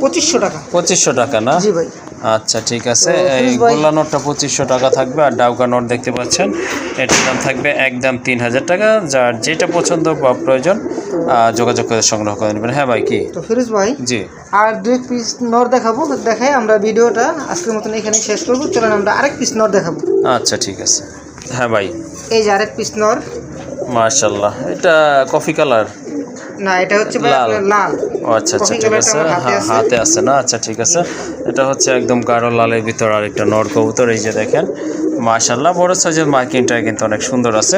2500 টাকা। 2500 টাকা না? জি ভাই। আচ্ছা ঠিক আছে, এই গোল্লা নোটটা 2500 টাকা থাকবে। আর ডাউকা নোট দেখতে পাচ্ছেন, এটার দাম থাকবে একদম 3000 টাকা। যার যেটা পছন্দ বা প্রয়োজন যোগাযোগ করে সংগ্রহ করে নেবেন। হ্যাঁ ভাই, কি তো ফিরোজ ভাই, জি আর 2 পিস নর দেখাবো, দেখাই আমরা ভিডিওটা আজকের মতন এখানে শেষ করবো। চলেন আমরা আরেক পিস নর দেখাবো। আচ্ছা ঠিক আছে। হ্যাঁ ভাই, এই যে আরেক পিস নর। মাশাআল্লাহ, এটা কফি কালার না, এটা হচ্ছে ভাই আপনার লাল। ও আচ্ছা আচ্ছা ঠিক আছে, হাতে আছে না? আচ্ছা ঠিক আছে, এটা হচ্ছে একদম গাঢ় লালের ভিতর আরেকটা নর কবুতর। এই যে দেখেন, মাশাআল্লাহ, বড় সাইজের মার্কিংটা কিন্তু অনেক সুন্দর আছে।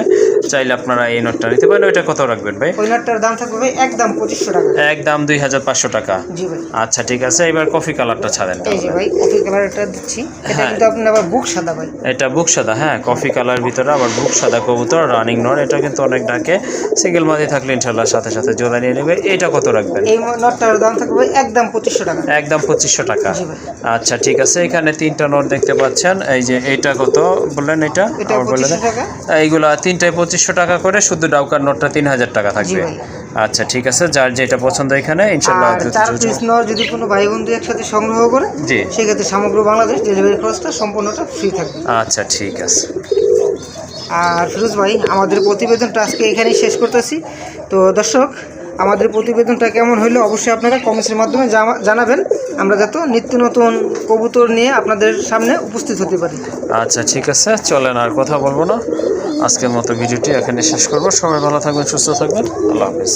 চাইলে আপনারা এই নটটা নিতে পারেন। ওইটা কত রাখবেন ভাই? ওই নটটার দাম থাকবে ভাই একদম 2500 টাকা। একদম 2500 টাকা। জি ভাই। আচ্ছা ঠিক আছে, এবার কফি কালারটা ছাড়েন। এই যে ভাই কফি কালারটা দিচ্ছি, এটা কিন্তু আপনি আবার বুক সাদা ভাই। এটা বুক সাদা, হ্যাঁ, কফি কালার ভিতরে আবার বুক সাদা কবুতর, রানিং নর। এটা কিন্তু অনেক ডাকে, সিঙ্গেল মাদি থাকলে ইনশাআল্লাহ সাথে সাথে জোড়া নিয়ে নেবে। এটা কত রাখবেন? এই নটটার দাম থাকবে ভাই একদম 2500 টাকা। একদম 2500 টাকা। জি ভাই। আচ্ছা ঠিক আছে, এখানে 3টা নোট দেখতে পাচ্ছেন। এই যে এইটা কত বললেন? এটা আবার বললেন? এইগুলা 3টায় 2500 টাকা করে, শুধু ডাউকার নোটটা 3000 টাকা থাকবে। আচ্ছা ঠিক আছে, যার যেটা পছন্দ এখানে ইনশাআল্লাহ। আর 4 পিস নর যদি কোনো ভাই বন্ধু একসাথে সংগ্রহ করে, জি, সেক্ষেত্রে সমগ্র বাংলাদেশ ডেলিভারি খরচটা সম্পূর্ণটা ফ্রি থাকবে। আচ্ছা ঠিক আছে। আর ফিরোজ ভাই, আমাদের প্রতিবেদনটা আজকে এখানেই শেষ করতেছি। তো দর্শক, আমাদের প্রতিবেদনটা কেমন হলো অবশ্যই আপনারা কমেন্টসের মাধ্যমে জানাবেন, আমরা যাতে নিত্য নতুন কবুতর নিয়ে আপনাদের সামনে উপস্থিত হতে পারি। আচ্ছা ঠিক আছে, চলেন আর কথা বলবো না, আজকের মতো ভিডিওটি এখানে শেষ করব। সবাই ভালো থাকবেন, সুস্থ থাকবেন, আল্লাহ হাফেজ।